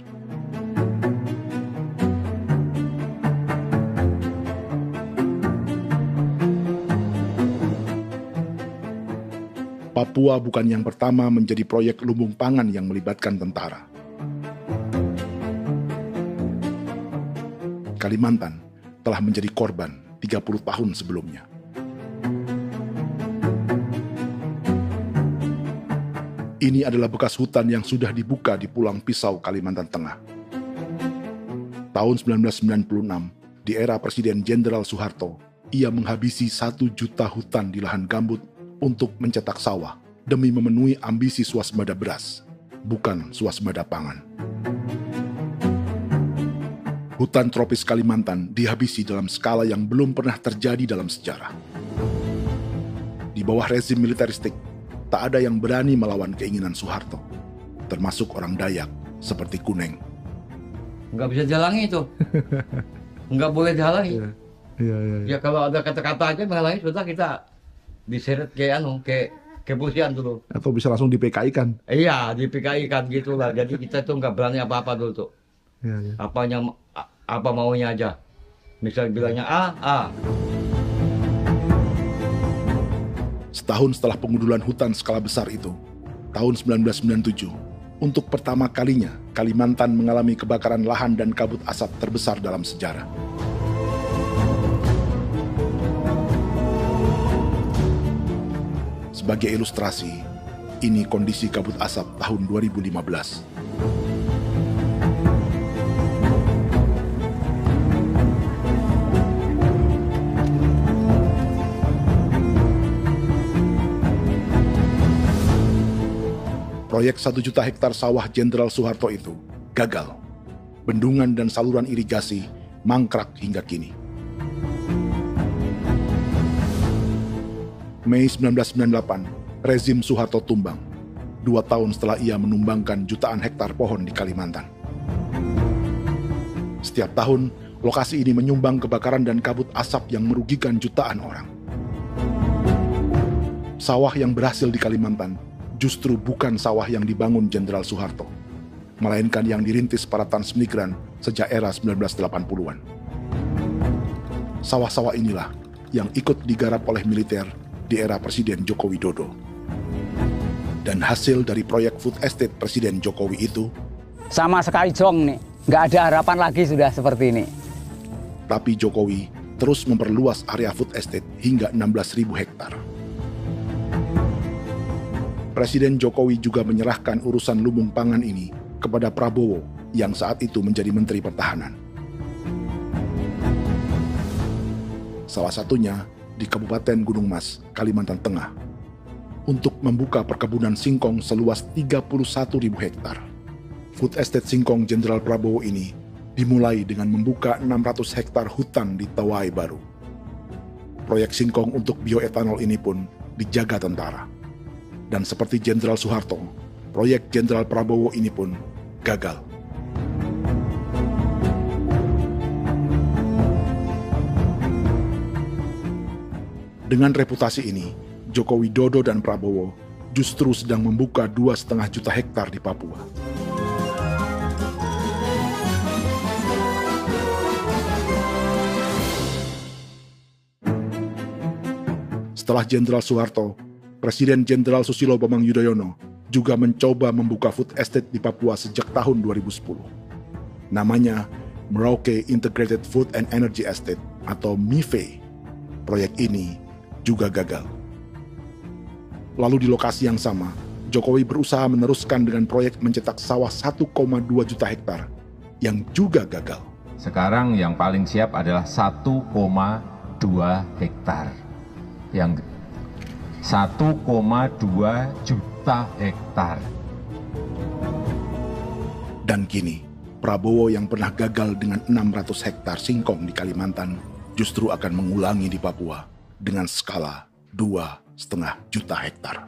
Papua bukan yang pertama menjadi proyek lumbung pangan yang melibatkan tentara. Kalimantan telah menjadi korban 30 tahun sebelumnya. Ini adalah bekas hutan yang sudah dibuka di Pulang Pisau, Kalimantan Tengah. Tahun 1996, di era Presiden Jenderal Soeharto, ia menghabisi 1 juta hutan di lahan gambut untuk mencetak sawah demi memenuhi ambisi swasembada beras, bukan swasembada pangan. Hutan tropis Kalimantan dihabisi dalam skala yang belum pernah terjadi dalam sejarah. Di bawah rezim militeristik, tak ada yang berani melawan keinginan Soeharto, termasuk orang Dayak seperti Kuneng. Nggak bisa dihalangi itu. Nggak boleh dihalangi. Ya kalau ada kata-kata aja menghalangi, sudah kita diseret ke kepolisian dulu. Atau bisa langsung di PKI-kan. Iya, di PKI-kan gitulah. Jadi kita tuh nggak berani apa-apa dulu tuh. Ya. Apa maunya aja. Misal bilangnya A. Setahun setelah pengundulan hutan skala besar itu, tahun 1997, untuk pertama kalinya Kalimantan mengalami kebakaran lahan dan kabut asap terbesar dalam sejarah. Sebagai ilustrasi, ini kondisi kabut asap tahun 2015. Proyek 1 juta hektar sawah Jenderal Soeharto itu gagal. Bendungan dan saluran irigasi mangkrak hingga kini. Mei 1998, rezim Soeharto tumbang. 2 tahun setelah ia menumbangkan jutaan hektar pohon di Kalimantan. Setiap tahun, lokasi ini menyumbang kebakaran dan kabut asap yang merugikan jutaan orang. Sawah yang berhasil di Kalimantan justru bukan sawah yang dibangun Jenderal Soeharto, melainkan yang dirintis para transmigran sejak era 1980-an. Sawah-sawah inilah yang ikut digarap oleh militer di era Presiden Joko Widodo. Dan hasil dari proyek food estate Presiden Jokowi itu sama sekali jong nih, nggak ada harapan lagi sudah seperti ini. Tapi Jokowi terus memperluas area food estate hingga 16.000 hektar. Presiden Jokowi juga menyerahkan urusan lumbung pangan ini kepada Prabowo yang saat itu menjadi Menteri Pertahanan. Salah satunya di Kabupaten Gunung Mas, Kalimantan Tengah, untuk membuka perkebunan singkong seluas 31.000 hektar. Food Estate Singkong Jenderal Prabowo ini dimulai dengan membuka 600 hektar hutan di Tawai Baru. Proyek singkong untuk bioetanol ini pun dijaga tentara. Dan seperti Jenderal Soeharto, proyek Jenderal Prabowo ini pun gagal. Dengan reputasi ini, Joko Widodo dan Prabowo justru sedang membuka 2,5 juta hektar di Papua. Setelah Jenderal Soeharto, Presiden Jenderal Susilo Bambang Yudhoyono juga mencoba membuka food estate di Papua sejak tahun 2010. Namanya Merauke Integrated Food and Energy Estate atau MIFE. Proyek ini juga gagal. Lalu di lokasi yang sama, Jokowi berusaha meneruskan dengan proyek mencetak sawah 1,2 juta hektar yang juga gagal. Sekarang yang paling siap adalah 1,2 hektar. Yang 1,2 juta hektar. Dan kini, Prabowo yang pernah gagal dengan 600 hektar singkong di Kalimantan justru akan mengulangi di Papua dengan skala 2,5 juta hektar.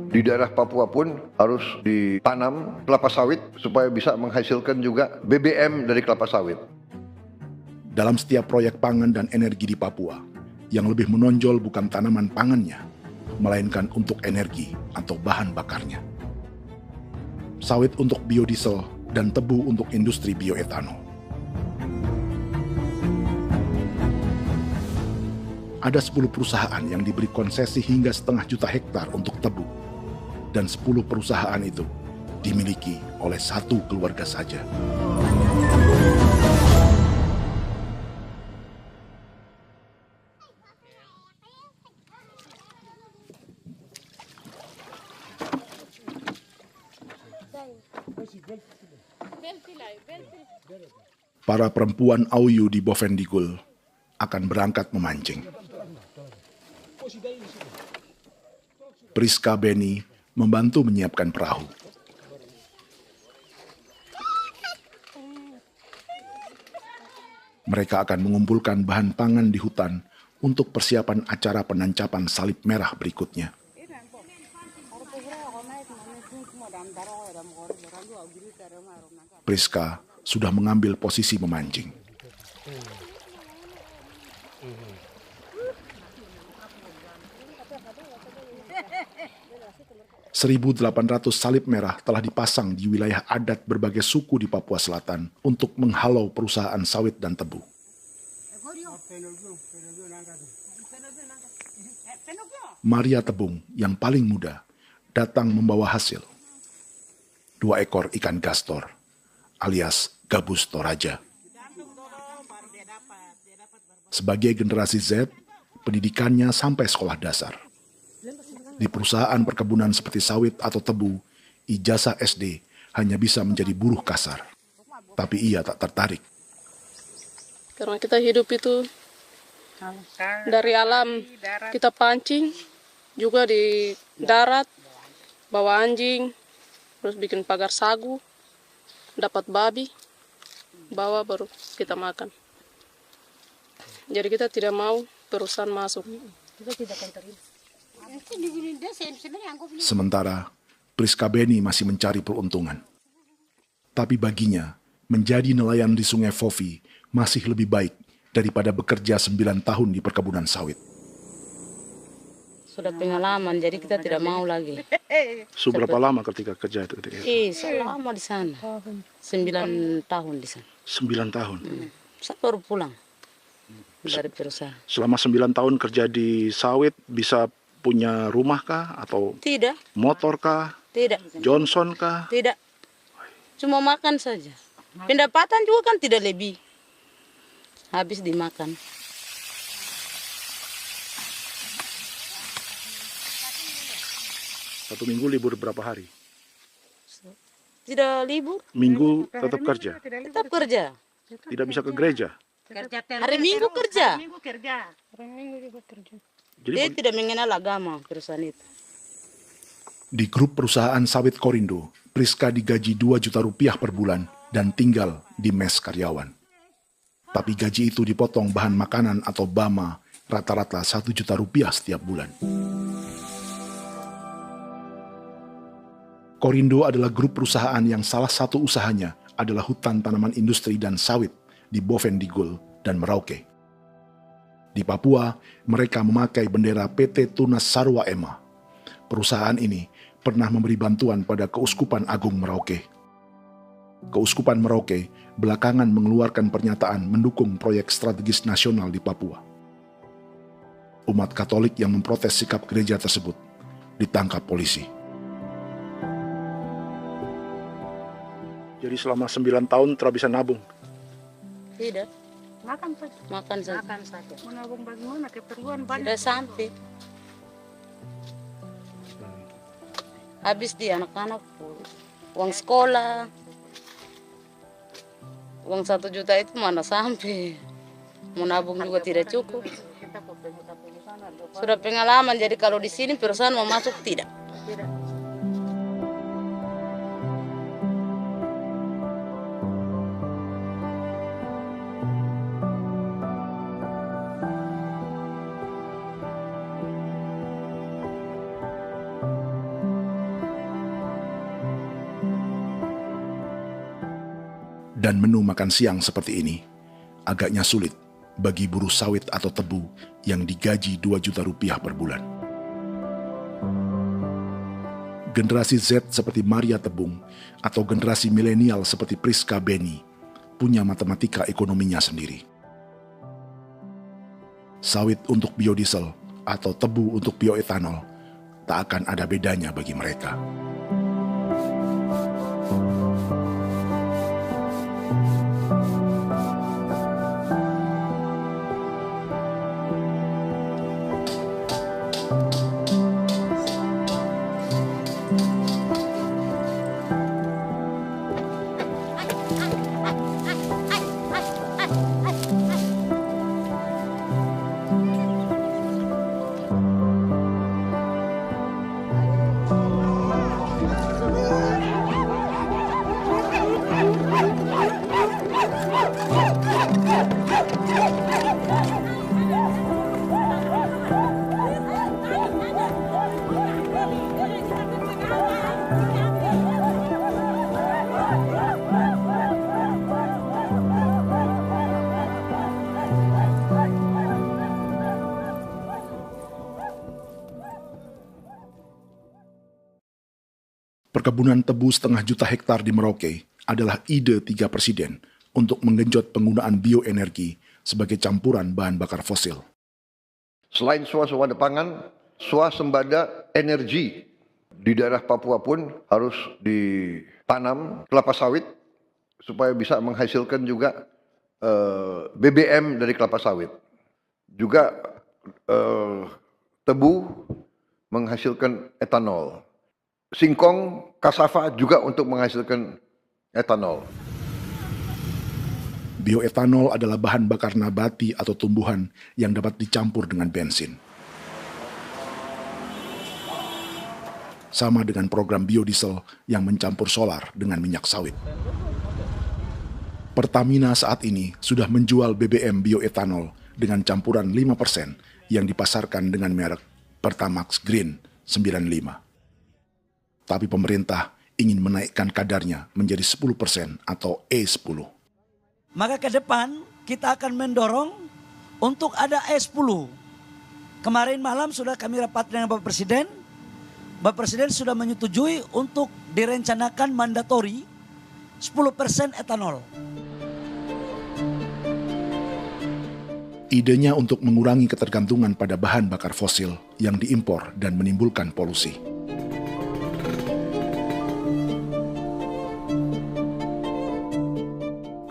Di daerah Papua pun harus ditanam kelapa sawit supaya bisa menghasilkan juga BBM dari kelapa sawit. Dalam setiap proyek pangan dan energi di Papua, yang lebih menonjol bukan tanaman pangannya, melainkan untuk energi atau bahan bakarnya. Sawit untuk biodiesel dan tebu untuk industri bioetanol. Ada 10 perusahaan yang diberi konsesi hingga 0,5 juta hektar untuk tebu. Dan 10 perusahaan itu dimiliki oleh 1 keluarga saja. Para perempuan Auyu di Bovendigul akan berangkat memancing. Priska Beni membantu menyiapkan perahu. Mereka akan mengumpulkan bahan pangan di hutan untuk persiapan acara penancapan salib merah berikutnya. Priska sudah mengambil posisi memancing. 1.800 salib merah telah dipasang di wilayah adat berbagai suku di Papua Selatan untuk menghalau perusahaan sawit dan tebu. Maria Tebung yang paling muda datang membawa hasil. 2 ekor ikan gastor alias gabus toraja. Sebagai generasi Z, pendidikannya sampai sekolah dasar. Di perusahaan perkebunan seperti sawit atau tebu, ijazah SD hanya bisa menjadi buruh kasar. Tapi ia tak tertarik. Karena kita hidup itu dari alam, kita pancing, juga di darat, bawa anjing, terus bikin pagar sagu, dapat babi, bawa baru kita makan. Jadi kita tidak mau perusahaan masuk. Kita tidak akan terima. Sementara Priska Beni masih mencari peruntungan. Tapi baginya, menjadi nelayan di Sungai Fofi masih lebih baik daripada bekerja 9 tahun di perkebunan sawit. Sudah pengalaman, jadi kita tidak mau lagi. Seberapa lama ketika kerja itu? Selama di sana. 9 tahun di sana. 9 tahun? Saya baru pulang dari perusahaan. Selama 9 tahun kerja di sawit, bisa punya rumah kah? Atau tidak. Motor kah? Tidak. Johnson kah? Tidak. Cuma makan saja. Pendapatan juga kan tidak lebih. Habis dimakan. Satu minggu libur berapa hari? Tidak libur. Minggu tetap kerja? Tetap kerja. Tidak bisa ke gereja? Hari Minggu kerja. Hari Minggu juga kerja. Jadi dia tidak mengenal agama perusahaan itu. Di grup perusahaan sawit Korindo, Priska digaji 2 juta rupiah per bulan dan tinggal di mes karyawan. Tapi gaji itu dipotong bahan makanan atau BAMA rata-rata 1 juta rupiah setiap bulan. Korindo adalah grup perusahaan yang salah satu usahanya adalah hutan tanaman industri dan sawit di Bovendigul dan Merauke. Di Papua, mereka memakai bendera PT Tunas Sarwa Ema. Perusahaan ini pernah memberi bantuan pada Keuskupan Agung Merauke. Keuskupan Merauke belakangan mengeluarkan pernyataan mendukung proyek strategis nasional di Papua. Umat Katolik yang memprotes sikap gereja tersebut ditangkap polisi. Jadi selama 9 tahun tidak bisa nabung? Tidak. Makan saja. Makan saja. Makan saja. Menabung bagaimana? Keperluan banyak. Sudah sampai. Habis di anak-anak uang sekolah. Uang 1 juta itu mana sampai. Mau nabung juga tidak cukup. Sudah pengalaman, jadi kalau di sini perusahaan mau masuk tidak. Dan menu makan siang seperti ini agaknya sulit bagi buruh sawit atau tebu yang digaji 2 juta rupiah per bulan. Generasi Z seperti Maria Tebung atau generasi milenial seperti Priska Beni punya matematika ekonominya sendiri. Sawit untuk biodiesel atau tebu untuk bioetanol tak akan ada bedanya bagi mereka. Perkebunan tebu 1,5 juta hektar di Merauke adalah ide 3 presiden untuk menggenjot penggunaan bioenergi sebagai campuran bahan bakar fosil. Selain swasembada pangan, swasembada energi di daerah Papua pun harus ditanam kelapa sawit supaya bisa menghasilkan juga BBM dari kelapa sawit. Juga tebu menghasilkan etanol. Singkong, kasava juga untuk menghasilkan etanol. Bioetanol adalah bahan bakar nabati atau tumbuhan yang dapat dicampur dengan bensin. Sama dengan program biodiesel yang mencampur solar dengan minyak sawit. Pertamina saat ini sudah menjual BBM bioetanol dengan campuran 5% yang dipasarkan dengan merek Pertamax Green 95. Tapi pemerintah ingin menaikkan kadarnya menjadi 10% atau E10. Maka ke depan kita akan mendorong untuk ada E10. Kemarin malam sudah kami rapat dengan Bapak Presiden. Bapak Presiden sudah menyetujui untuk direncanakan mandatori 10% etanol. Idenya untuk mengurangi ketergantungan pada bahan bakar fosil yang diimpor dan menimbulkan polusi.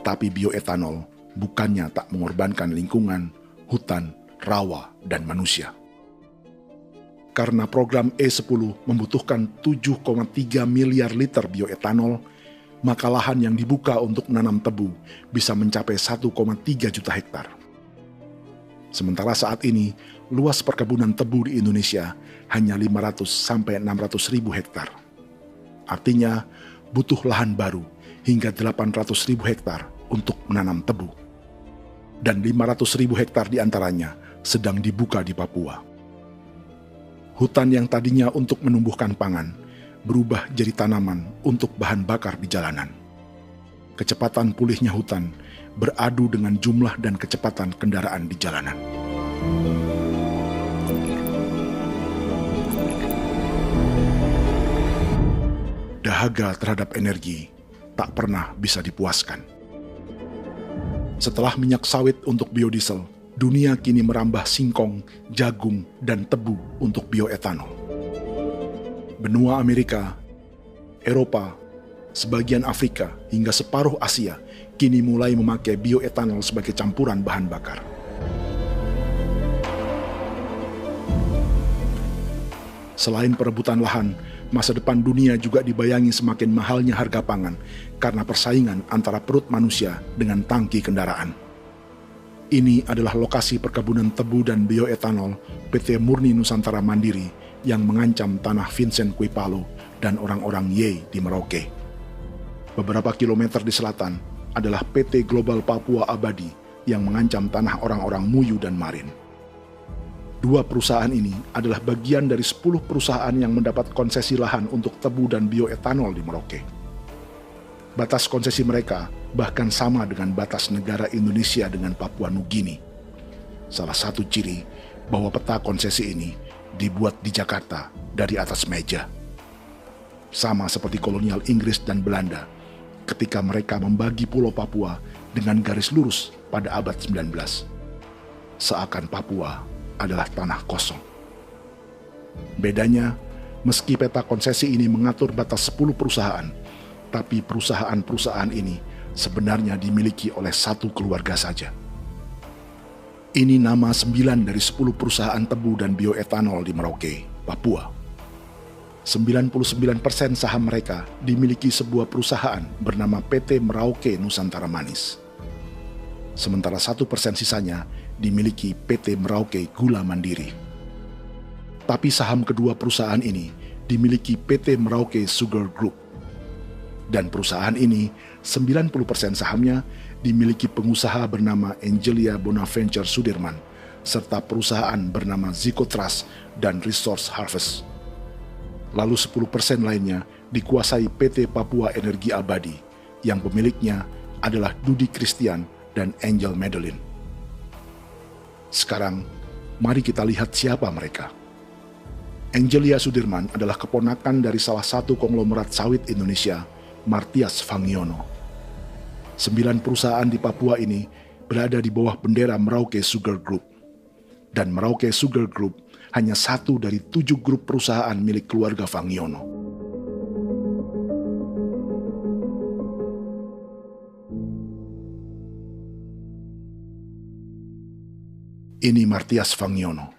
Tapi bioetanol bukannya tak mengorbankan lingkungan, hutan, rawa, dan manusia. Karena program E10 membutuhkan 7,3 miliar liter bioetanol, maka lahan yang dibuka untuk menanam tebu bisa mencapai 1,3 juta hektar. Sementara saat ini, luas perkebunan tebu di Indonesia hanya 500 sampai 600 ribu hektar. Artinya, butuh lahan baru hingga 800 ribu hektar untuk menanam tebu. Dan 500 ribu hektar diantaranya sedang dibuka di Papua. Hutan yang tadinya untuk menumbuhkan pangan berubah jadi tanaman untuk bahan bakar di jalanan. Kecepatan pulihnya hutan beradu dengan jumlah dan kecepatan kendaraan di jalanan. Dahaga terhadap energi tak pernah bisa dipuaskan. Setelah minyak sawit untuk biodiesel, dunia kini merambah singkong, jagung, dan tebu untuk bioetanol. Benua Amerika, Eropa, sebagian Afrika, hingga separuh Asia kini mulai memakai bioetanol sebagai campuran bahan bakar. Selain perebutan lahan, masa depan dunia juga dibayangi semakin mahalnya harga pangan karena persaingan antara perut manusia dengan tangki kendaraan. Ini adalah lokasi perkebunan tebu dan bioetanol PT Murni Nusantara Mandiri yang mengancam tanah Vincent Quipalo dan orang-orang Ye di Merauke. Beberapa kilometer di selatan adalah PT Global Papua Abadi yang mengancam tanah orang-orang Muyu dan Marin. Dua perusahaan ini adalah bagian dari 10 perusahaan yang mendapat konsesi lahan untuk tebu dan bioetanol di Merauke. Batas konsesi mereka bahkan sama dengan batas negara Indonesia dengan Papua Nugini. Salah satu ciri bahwa peta konsesi ini dibuat di Jakarta dari atas meja. Sama seperti kolonial Inggris dan Belanda ketika mereka membagi Pulau Papua dengan garis lurus pada abad 19. Seakan Papua adalah tanah kosong. Bedanya, meski peta konsesi ini mengatur batas 10 perusahaan, tapi perusahaan-perusahaan ini sebenarnya dimiliki oleh satu keluarga saja. Ini nama 9 dari 10 perusahaan tebu dan bioetanol di Merauke, Papua. 99% saham mereka dimiliki sebuah perusahaan bernama PT Merauke Nusantara Manis. Sementara 1% sisanya dimiliki PT Merauke Gula Mandiri. Tapi saham kedua perusahaan ini dimiliki PT Merauke Sugar Group. Dan perusahaan ini, 90% sahamnya dimiliki pengusaha bernama Angelia Bonaventure Sudirman, serta perusahaan bernama Zico Trust dan Resource Harvest. Lalu 10% lainnya dikuasai PT Papua Energi Abadi, yang pemiliknya adalah Dudi Christian dan Angel Madeline. Sekarang, mari kita lihat siapa mereka. Angelia Sudirman adalah keponakan dari salah satu konglomerat sawit Indonesia, Martias Fangiono. 9 perusahaan di Papua ini berada di bawah bendera Merauke Sugar Group. Dan Merauke Sugar Group hanya satu dari 7 grup perusahaan milik keluarga Fangiono. Ini Martias Fangiono.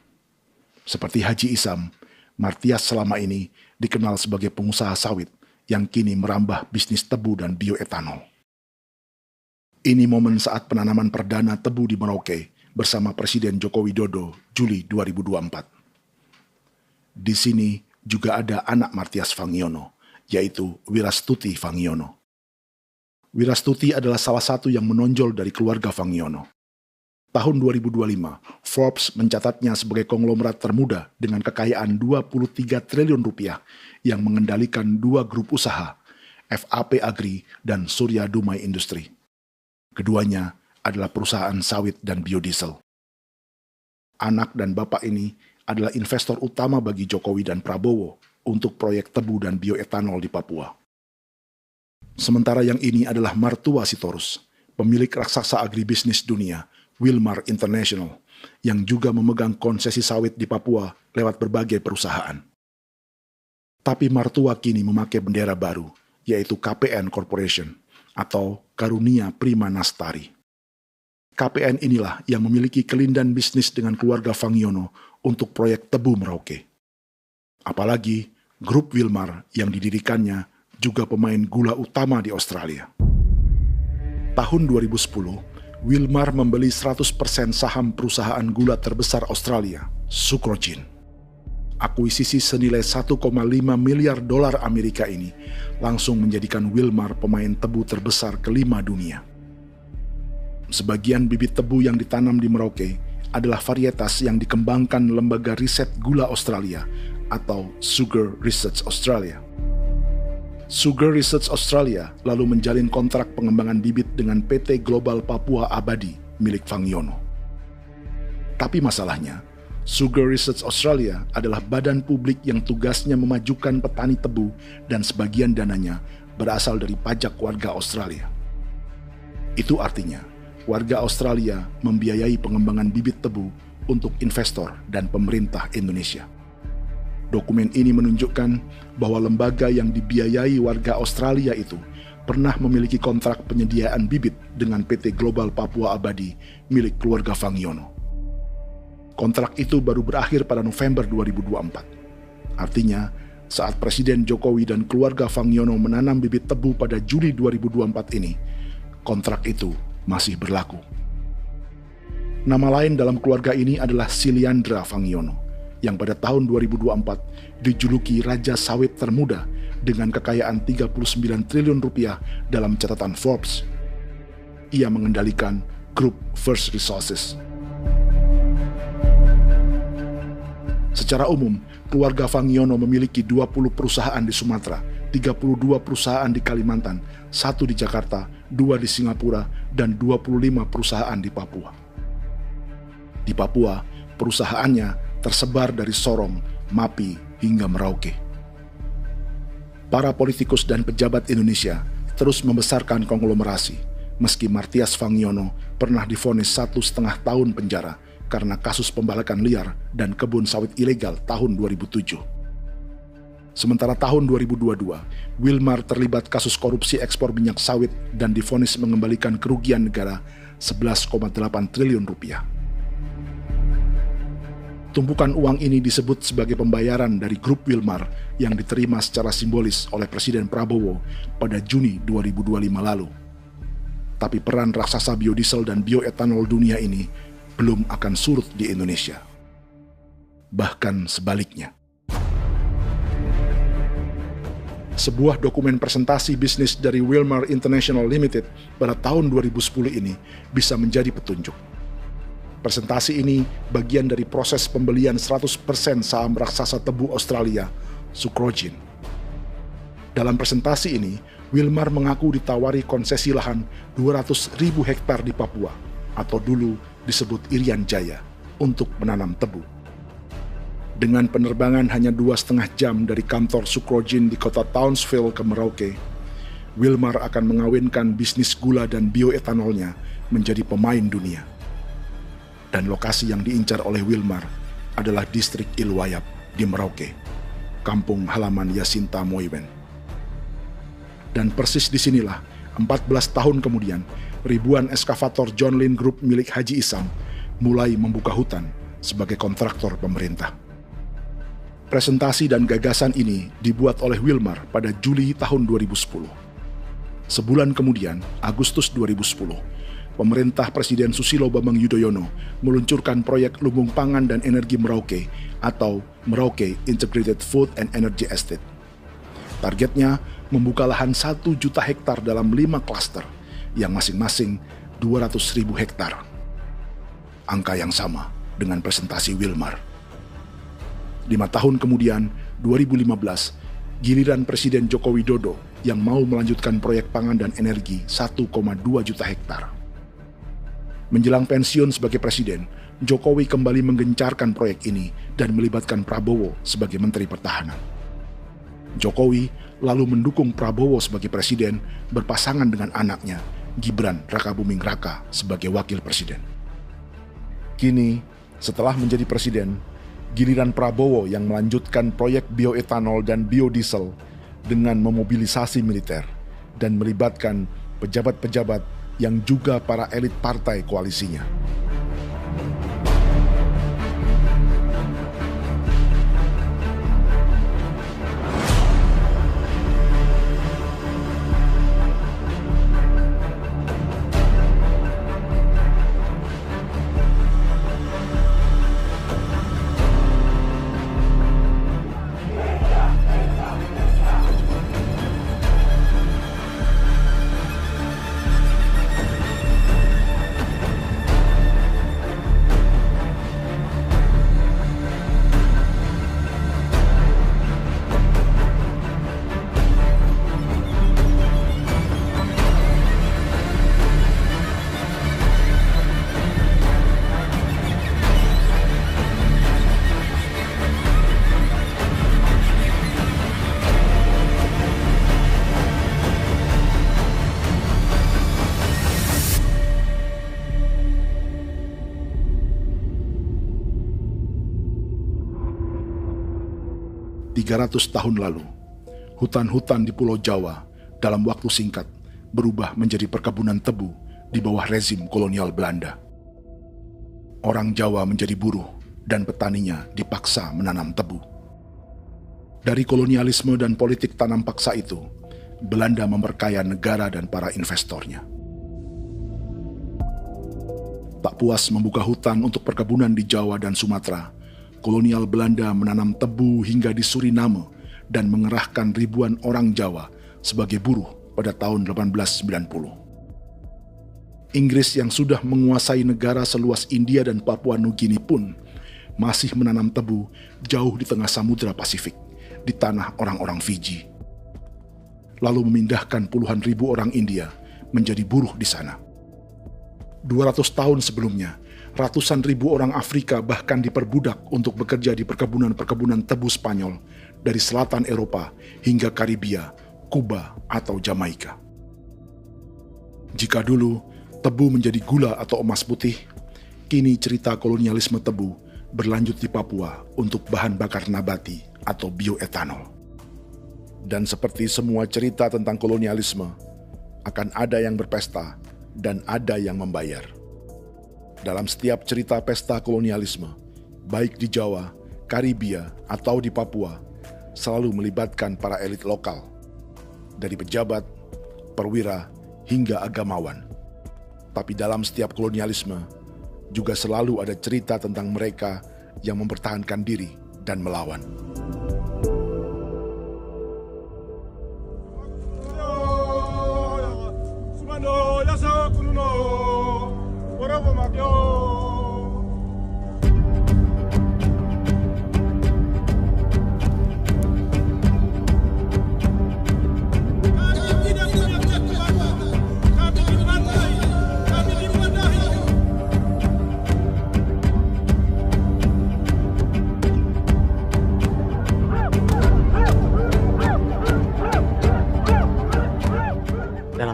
Seperti Haji Isam, Martias selama ini dikenal sebagai pengusaha sawit yang kini merambah bisnis tebu dan bioetanol. Ini momen saat penanaman perdana tebu di Merauke bersama Presiden Joko Widodo Juli 2024. Di sini juga ada anak Martias Fangiono, yaitu Wirastuti Fangiono. Wirastuti adalah salah satu yang menonjol dari keluarga Fangiono. Tahun 2025, Forbes mencatatnya sebagai konglomerat termuda dengan kekayaan 23 triliun rupiah yang mengendalikan 2 grup usaha, FAP Agri dan Surya Dumai Industri. Keduanya adalah perusahaan sawit dan biodiesel. Anak dan bapak ini adalah investor utama bagi Jokowi dan Prabowo untuk proyek tebu dan bioetanol di Papua. Sementara yang ini adalah Martua Sitorus, pemilik raksasa agribisnis dunia, Wilmar International, yang juga memegang konsesi sawit di Papua lewat berbagai perusahaan. Tapi Martua kini memakai bendera baru, yaitu KPN Corporation atau Karunia Prima Nastari. KPN inilah yang memiliki kelindan bisnis dengan keluarga Fangiono untuk proyek tebu Merauke. Apalagi grup Wilmar yang didirikannya juga pemain gula utama di Australia. Tahun 2010, Wilmar membeli 100% saham perusahaan gula terbesar Australia, Sucrogin. Akuisisi senilai 1,5 miliar dolar Amerika ini langsung menjadikan Wilmar pemain tebu terbesar kelima dunia. Sebagian bibit tebu yang ditanam di Merauke adalah varietas yang dikembangkan Lembaga Riset Gula Australia atau Sugar Research Australia. Sugar Research Australia lalu menjalin kontrak pengembangan bibit dengan PT Global Papua Abadi milik Fangiono. Tapi masalahnya, Sugar Research Australia adalah badan publik yang tugasnya memajukan petani tebu dan sebagian dananya berasal dari pajak warga Australia. Itu artinya, warga Australia membiayai pengembangan bibit tebu untuk investor dan pemerintah Indonesia. Dokumen ini menunjukkan bahwa lembaga yang dibiayai warga Australia itu pernah memiliki kontrak penyediaan bibit dengan PT Global Papua Abadi milik keluarga Fangiono. Kontrak itu baru berakhir pada November 2024. Artinya, saat Presiden Jokowi dan keluarga Fangiono menanam bibit tebu pada Juli 2024 ini, kontrak itu masih berlaku. Nama lain dalam keluarga ini adalah Siliandra Fangiono, yang pada tahun 2024 dijuluki Raja Sawit Termuda dengan kekayaan 39 triliun rupiah dalam catatan Forbes. Ia mengendalikan grup First Resources. Secara umum, keluarga Fangiono memiliki 20 perusahaan di Sumatera, 32 perusahaan di Kalimantan, 1 di Jakarta, 2 di Singapura, dan 25 perusahaan di Papua. Di Papua, perusahaannya tersebar dari Sorong, Mapi, hingga Merauke. Para politikus dan pejabat Indonesia terus membesarkan konglomerasi, meski Martias Fangiono pernah divonis 1,5 tahun penjara karena kasus pembalakan liar dan kebun sawit ilegal tahun 2007. Sementara tahun 2022, Wilmar terlibat kasus korupsi ekspor minyak sawit dan divonis mengembalikan kerugian negara 11,8 triliun rupiah. Tumpukan uang ini disebut sebagai pembayaran dari grup Wilmar yang diterima secara simbolis oleh Presiden Prabowo pada Juni 2025 lalu. Tapi peran raksasa biodiesel dan bioetanol dunia ini belum akan surut di Indonesia. Bahkan sebaliknya. Sebuah dokumen presentasi bisnis dari Wilmar International Limited pada tahun 2010 ini bisa menjadi petunjuk. Presentasi ini bagian dari proses pembelian 100% saham raksasa tebu Australia, Sucrogin. Dalam presentasi ini, Wilmar mengaku ditawari konsesi lahan 200.000 hektar di Papua, atau dulu disebut Irian Jaya, untuk menanam tebu. Dengan penerbangan hanya 2,5 jam dari kantor Sucrogin di kota Townsville ke Merauke, Wilmar akan mengawinkan bisnis gula dan bioetanolnya menjadi pemain dunia. Dan lokasi yang diincar oleh Wilmar adalah distrik Ilwayap di Merauke, kampung halaman Yasinta Moiwen. Dan persis disinilah, 14 tahun kemudian, ribuan eskavator John Lynn Group milik Haji Isam mulai membuka hutan sebagai kontraktor pemerintah. Presentasi dan gagasan ini dibuat oleh Wilmar pada Juli tahun 2010. Sebulan kemudian, Agustus 2010, pemerintah Presiden Susilo Bambang Yudhoyono meluncurkan proyek Lumbung Pangan dan Energi Merauke atau Merauke Integrated Food and Energy Estate. Targetnya membuka lahan 1 juta hektar dalam 5 klaster yang masing-masing 200.000 hektar. angka yang sama dengan presentasi Wilmar. 5 tahun kemudian, 2015, giliran Presiden Joko Widodo yang mau melanjutkan proyek pangan dan energi 1,2 juta hektar. Menjelang pensiun sebagai presiden, Jokowi kembali menggencarkan proyek ini dan melibatkan Prabowo sebagai Menteri Pertahanan. Jokowi lalu mendukung Prabowo sebagai presiden berpasangan dengan anaknya, Gibran Rakabuming Raka sebagai wakil presiden. Kini, setelah menjadi presiden, giliran Prabowo yang melanjutkan proyek bioetanol dan biodiesel dengan memobilisasi militer dan melibatkan pejabat-pejabat yang juga para elit partai koalisinya. Tahun lalu, hutan-hutan di Pulau Jawa dalam waktu singkat berubah menjadi perkebunan tebu di bawah rezim kolonial Belanda. Orang Jawa menjadi buruh dan petaninya dipaksa menanam tebu. Dari kolonialisme dan politik tanam paksa itu, Belanda memperkaya negara dan para investornya. Tak puas membuka hutan untuk perkebunan di Jawa dan Sumatera, kolonial Belanda menanam tebu hingga di Suriname dan mengerahkan ribuan orang Jawa sebagai buruh pada tahun 1890. Inggris yang sudah menguasai negara seluas India dan Papua Nugini pun masih menanam tebu jauh di tengah Samudra Pasifik, di tanah orang-orang Fiji. Lalu memindahkan puluhan ribu orang India menjadi buruh di sana. 200 tahun sebelumnya, ratusan ribu orang Afrika bahkan diperbudak untuk bekerja di perkebunan-perkebunan tebu Spanyol dari selatan Eropa hingga Karibia, Kuba, atau Jamaika. Jika dulu tebu menjadi gula atau emas putih, kini cerita kolonialisme tebu berlanjut di Papua untuk bahan bakar nabati atau bioetanol. Dan seperti semua cerita tentang kolonialisme, akan ada yang berpesta dan ada yang membayar. Dalam setiap cerita pesta kolonialisme, baik di Jawa, Karibia, atau di Papua, selalu melibatkan para elit lokal, dari pejabat, perwira, hingga agamawan. Tapi dalam setiap kolonialisme, juga selalu ada cerita tentang mereka yang mempertahankan diri dan melawan.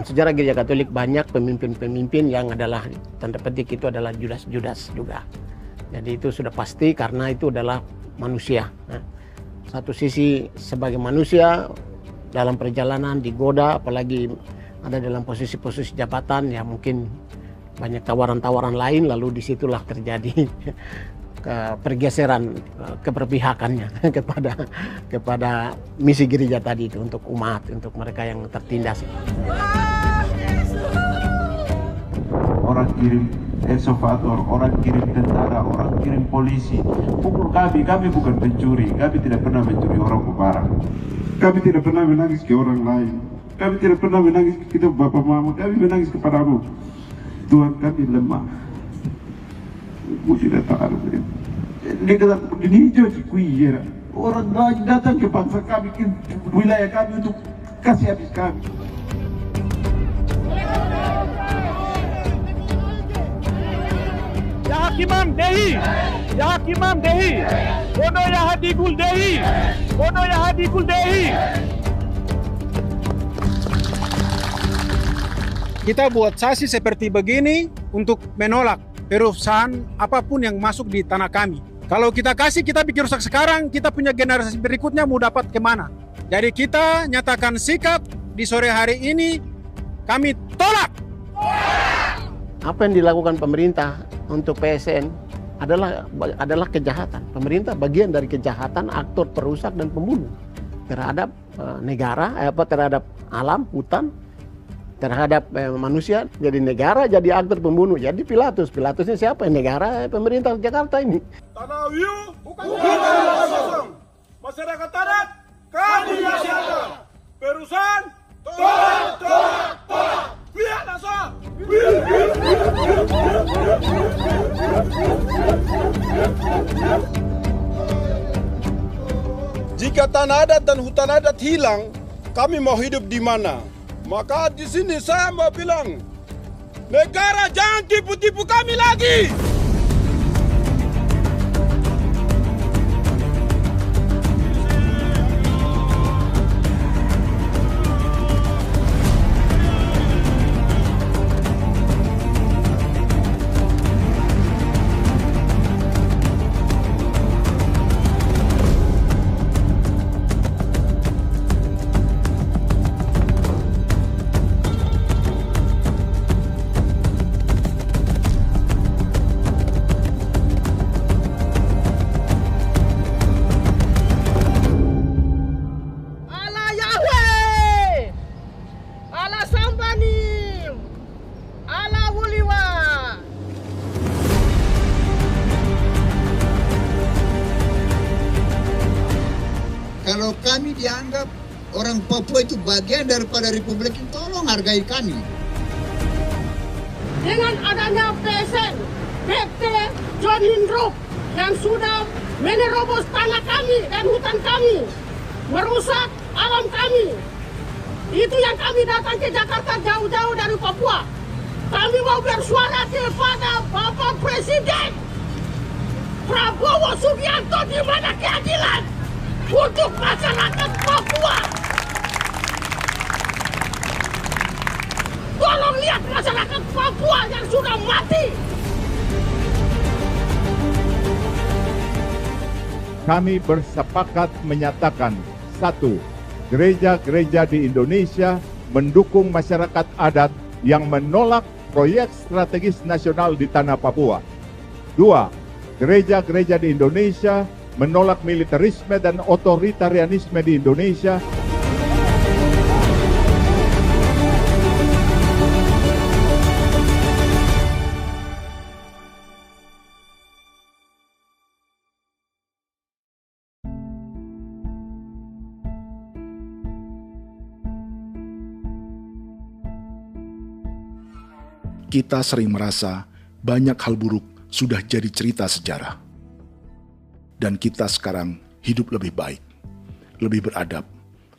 Sejarah Gereja Katolik banyak pemimpin-pemimpin yang adalah tanda petik itu adalah Judas-Judas juga. Jadi itu sudah pasti karena itu adalah manusia. Nah, satu sisi sebagai manusia dalam perjalanan digoda, apalagi ada dalam posisi-posisi jabatan ya mungkin banyak tawaran-tawaran lain, lalu disitulah terjadi pergeseran keberpihakannya kepada misi gereja tadi itu untuk umat, untuk mereka yang tertindas. Orang kirim eksavator, orang kirim tentara, orang kirim polisi. Pukul kami bukan pencuri, kami tidak pernah mencuri orang barang. Kami tidak pernah menangis ke orang lain. Kami tidak pernah menangis ke kita bapak mama, kami menangis kepadamu. Tuhan kami lemah. Mesti datang ada begitu. Dia kata begini hijau cikui. Orang datang ke bangsa kami, ke wilayah kami untuk kasih habis kami. Ya Hakimam Dehi, Ya Hakimam Dehi, Bono Ya Hadikul Dehi, Bono Ya Hadikul Dehi. Kita buat sasi seperti begini untuk menolak perusahaan apapun yang masuk di tanah kami. Kalau kita kasih, kita bikin rusak sekarang, kita punya generasi berikutnya mau dapat kemana. Jadi kita nyatakan sikap di sore hari ini, kami tolak. Apa yang dilakukan pemerintah untuk PSN adalah kejahatan. Pemerintah bagian dari kejahatan, aktor perusak dan pembunuh terhadap negara, terhadap alam, hutan, terhadap manusia. Jadi negara jadi aktor pembunuh. Jadi Pilatusnya siapa? Negara, pemerintah Jakarta ini. Tanah Wiu bukan kosong. Masyarakat adat kami siapa? Perusahaan tolak. Biar asal. Jika tanah adat dan hutan adat hilang, kami mau hidup di mana? Maka di sini saya mau bilang, negara jangan tipu-tipu kami lagi. Kalau kami dianggap orang Papua itu bagian daripada Republik ini, tolong hargai kami. Dengan adanya PSN, PT John Lindrop yang sudah menerobos tanah kami dan hutan kami, merusak alam kami. Itu yang kami datang ke Jakarta jauh-jauh dari Papua. Kami mau bersuara kepada Bapak Presiden Prabowo Subianto, di mana keadilan untuk masyarakat Papua. Tolong lihat masyarakat Papua yang sudah mati. Kami bersepakat menyatakan, 1. Gereja-gereja di Indonesia mendukung masyarakat adat yang menolak proyek strategis nasional di tanah Papua. 2. Gereja-gereja di Indonesia menolak militerisme dan otoritarianisme di Indonesia. Kita sering merasa banyak hal buruk sudah jadi cerita sejarah. Dan kita sekarang hidup lebih baik, lebih beradab,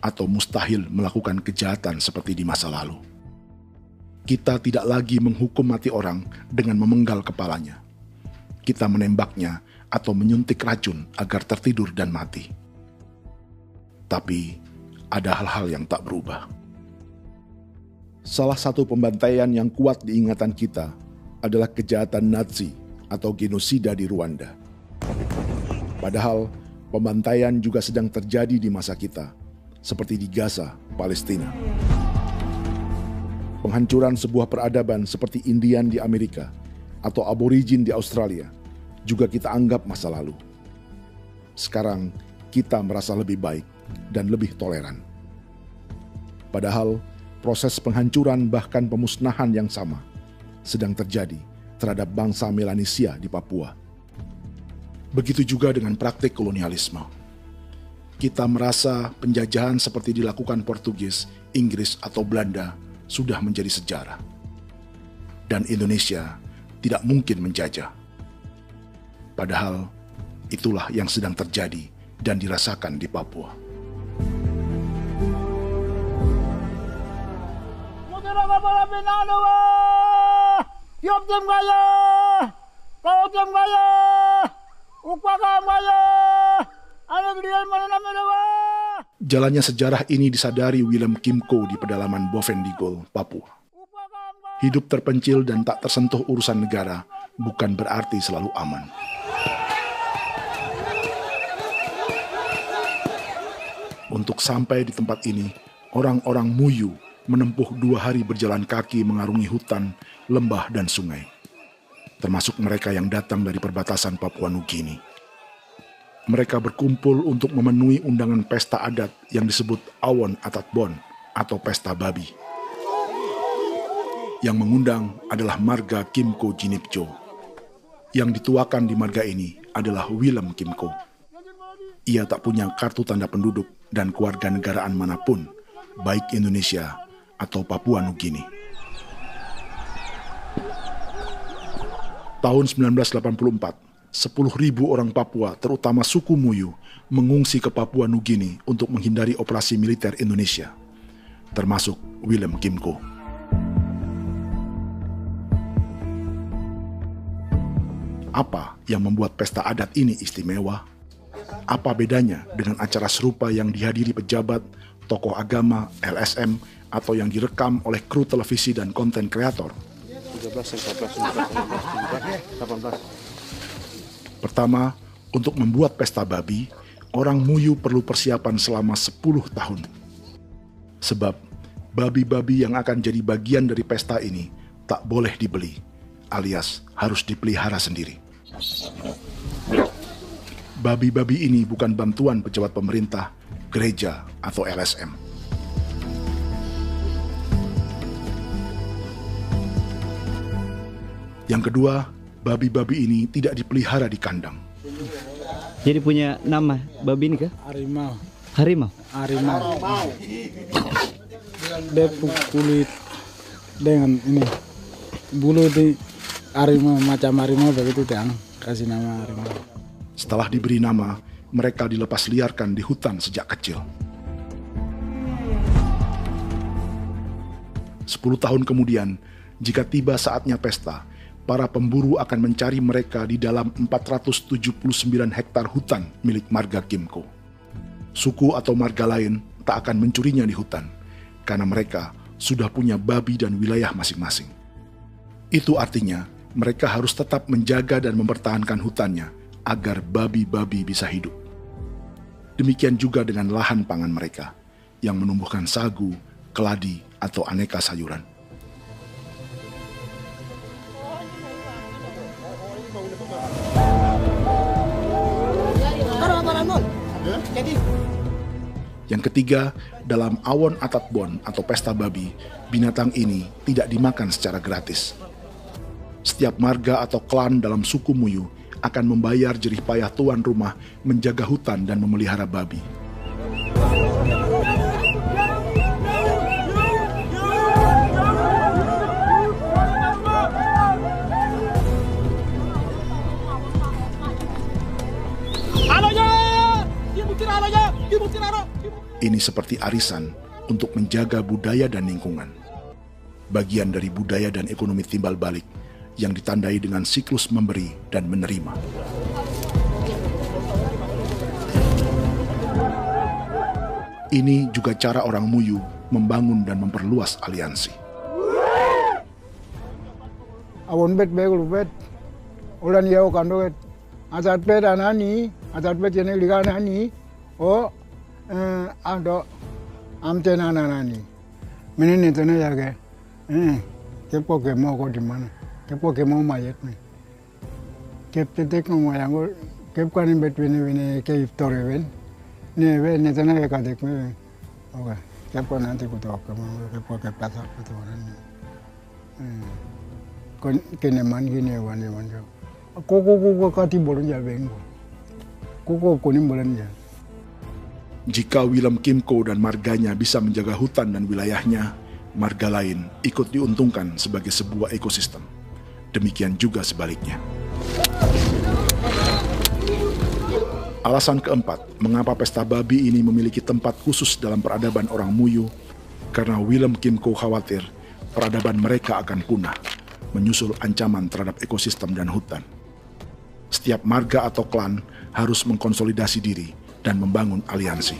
atau mustahil melakukan kejahatan seperti di masa lalu. Kita tidak lagi menghukum mati orang dengan memenggal kepalanya. Kita menembaknya atau menyuntik racun agar tertidur dan mati. Tapi ada hal-hal yang tak berubah. Salah satu pembantaian yang kuat di ingatan kita adalah kejahatan Nazi atau genosida di Rwanda. Padahal pembantaian juga sedang terjadi di masa kita, seperti di Gaza, Palestina. Penghancuran sebuah peradaban seperti Indian di Amerika atau aborigin di Australia juga kita anggap masa lalu. Sekarang kita merasa lebih baik dan lebih toleran. Padahal proses penghancuran bahkan pemusnahan yang sama sedang terjadi terhadap bangsa Melanesia di Papua. Begitu juga dengan praktik kolonialisme. Kita merasa penjajahan seperti dilakukan Portugis, Inggris, atau Belanda sudah menjadi sejarah. Dan Indonesia tidak mungkin menjajah. Padahal itulah yang sedang terjadi dan dirasakan di Papua. Jalannya sejarah ini disadari Willem Kimco di pedalaman Bovendigol, Papua. Hidup terpencil dan tak tersentuh urusan negara bukan berarti selalu aman. Untuk sampai di tempat ini, orang-orang Muyu menempuh 2 hari berjalan kaki mengarungi hutan, lembah, dan sungai. Termasuk mereka yang datang dari perbatasan Papua Nugini. Mereka berkumpul untuk memenuhi undangan pesta adat yang disebut Awon Atatbon atau Pesta Babi. Yang mengundang adalah marga Kimco Jinipjo. Yang dituakan di marga ini adalah Willem Kimco. Ia tak punya kartu tanda penduduk dan kewarganegaraan manapun, baik Indonesia atau Papua Nugini. Tahun 1984, 10.000 orang Papua, terutama suku Muyu, mengungsi ke Papua Nugini untuk menghindari operasi militer Indonesia, termasuk Willem Kimco. Apa yang membuat pesta adat ini istimewa? Apa bedanya dengan acara serupa yang dihadiri pejabat, tokoh agama, LSM, atau yang direkam oleh kru televisi dan konten kreator? 13, 14, 15, 18. Pertama, untuk membuat pesta babi, orang Muyu perlu persiapan selama 10 tahun. Sebab, babi-babi yang akan jadi bagian dari pesta ini tak boleh dibeli, alias harus dipelihara sendiri. Babi-babi ini bukan bantuan pejabat pemerintah, gereja, atau LSM. Yang kedua, babi-babi ini tidak dipelihara di kandang. Jadi punya nama babi ini kah? Harimau. Harimau? Harimau. Dia kulit dengan ini bulu di harimau, macam harimau begitu kan, kasih nama harimau. Setelah diberi nama, mereka dilepas liarkan di hutan sejak kecil. 10 tahun kemudian, jika tiba saatnya pesta, para pemburu akan mencari mereka di dalam 479 hektar hutan milik marga Kimco. Suku atau marga lain tak akan mencurinya di hutan, karena mereka sudah punya babi dan wilayah masing-masing. Itu artinya mereka harus tetap menjaga dan mempertahankan hutannya agar babi-babi bisa hidup. Demikian juga dengan lahan pangan mereka, yang menumbuhkan sagu, keladi, atau aneka sayuran. Yang ketiga, dalam Awon Atatbon atau pesta babi, binatang ini tidak dimakan secara gratis. Setiap marga atau klan dalam suku Muyu akan membayar jerih payah tuan rumah menjaga hutan dan memelihara babi. Ini seperti arisan untuk menjaga budaya dan lingkungan. Bagian dari budaya dan ekonomi timbal balik yang ditandai dengan siklus memberi dan menerima. Ini juga cara orang Muyu membangun dan memperluas aliansi. Awon bet begul bet, ulan yau kando bet, asat bet anani, asat bet jenek liga anani, oh, ado, amten anani, menini tene jaga, kepo kemo ko di mana, kepo kemo mayat nih, kep tetek no mayangul, kep kanin bet wini ke iftore wen, ne wen ne tene ke kadek me, oke, kepo nanti kuto kemo, kepo ke pasar kuto nani. Keneman gini wane wanjo. Koko kati bolon ya bengo. Koko kuning bolon ya. Jika Willem Kimco dan marganya bisa menjaga hutan dan wilayahnya, marga lain ikut diuntungkan sebagai sebuah ekosistem. Demikian juga sebaliknya. Alasan keempat, mengapa pesta babi ini memiliki tempat khusus dalam peradaban orang Muyu, karena Willem Kimco khawatir peradaban mereka akan punah, menyusul ancaman terhadap ekosistem dan hutan. Setiap marga atau klan harus mengkonsolidasi diri dan membangun aliansi.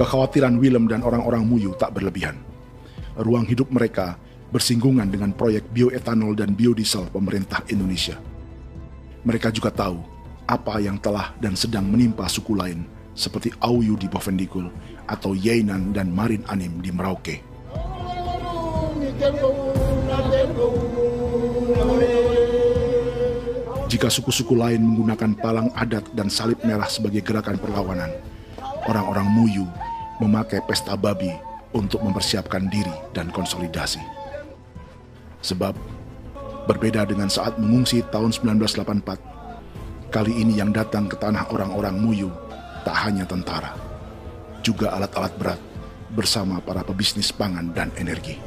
Kekhawatiran Willem dan orang-orang Muyu tak berlebihan. Ruang hidup mereka bersinggungan dengan proyek bioetanol dan biodiesel pemerintah Indonesia. Mereka juga tahu apa yang telah dan sedang menimpa suku lain seperti Auyu di Bovendigul atau Yainan dan Marin Anim di Merauke. Jika suku-suku lain menggunakan palang adat dan salib merah sebagai gerakan perlawanan, orang-orang Muyu memakai pesta babi untuk mempersiapkan diri dan konsolidasi. Sebab, berbeda dengan saat mengungsi tahun 1984, kali ini yang datang ke tanah orang-orang Muyu tak hanya tentara, juga alat-alat berat bersama para pebisnis pangan dan energi.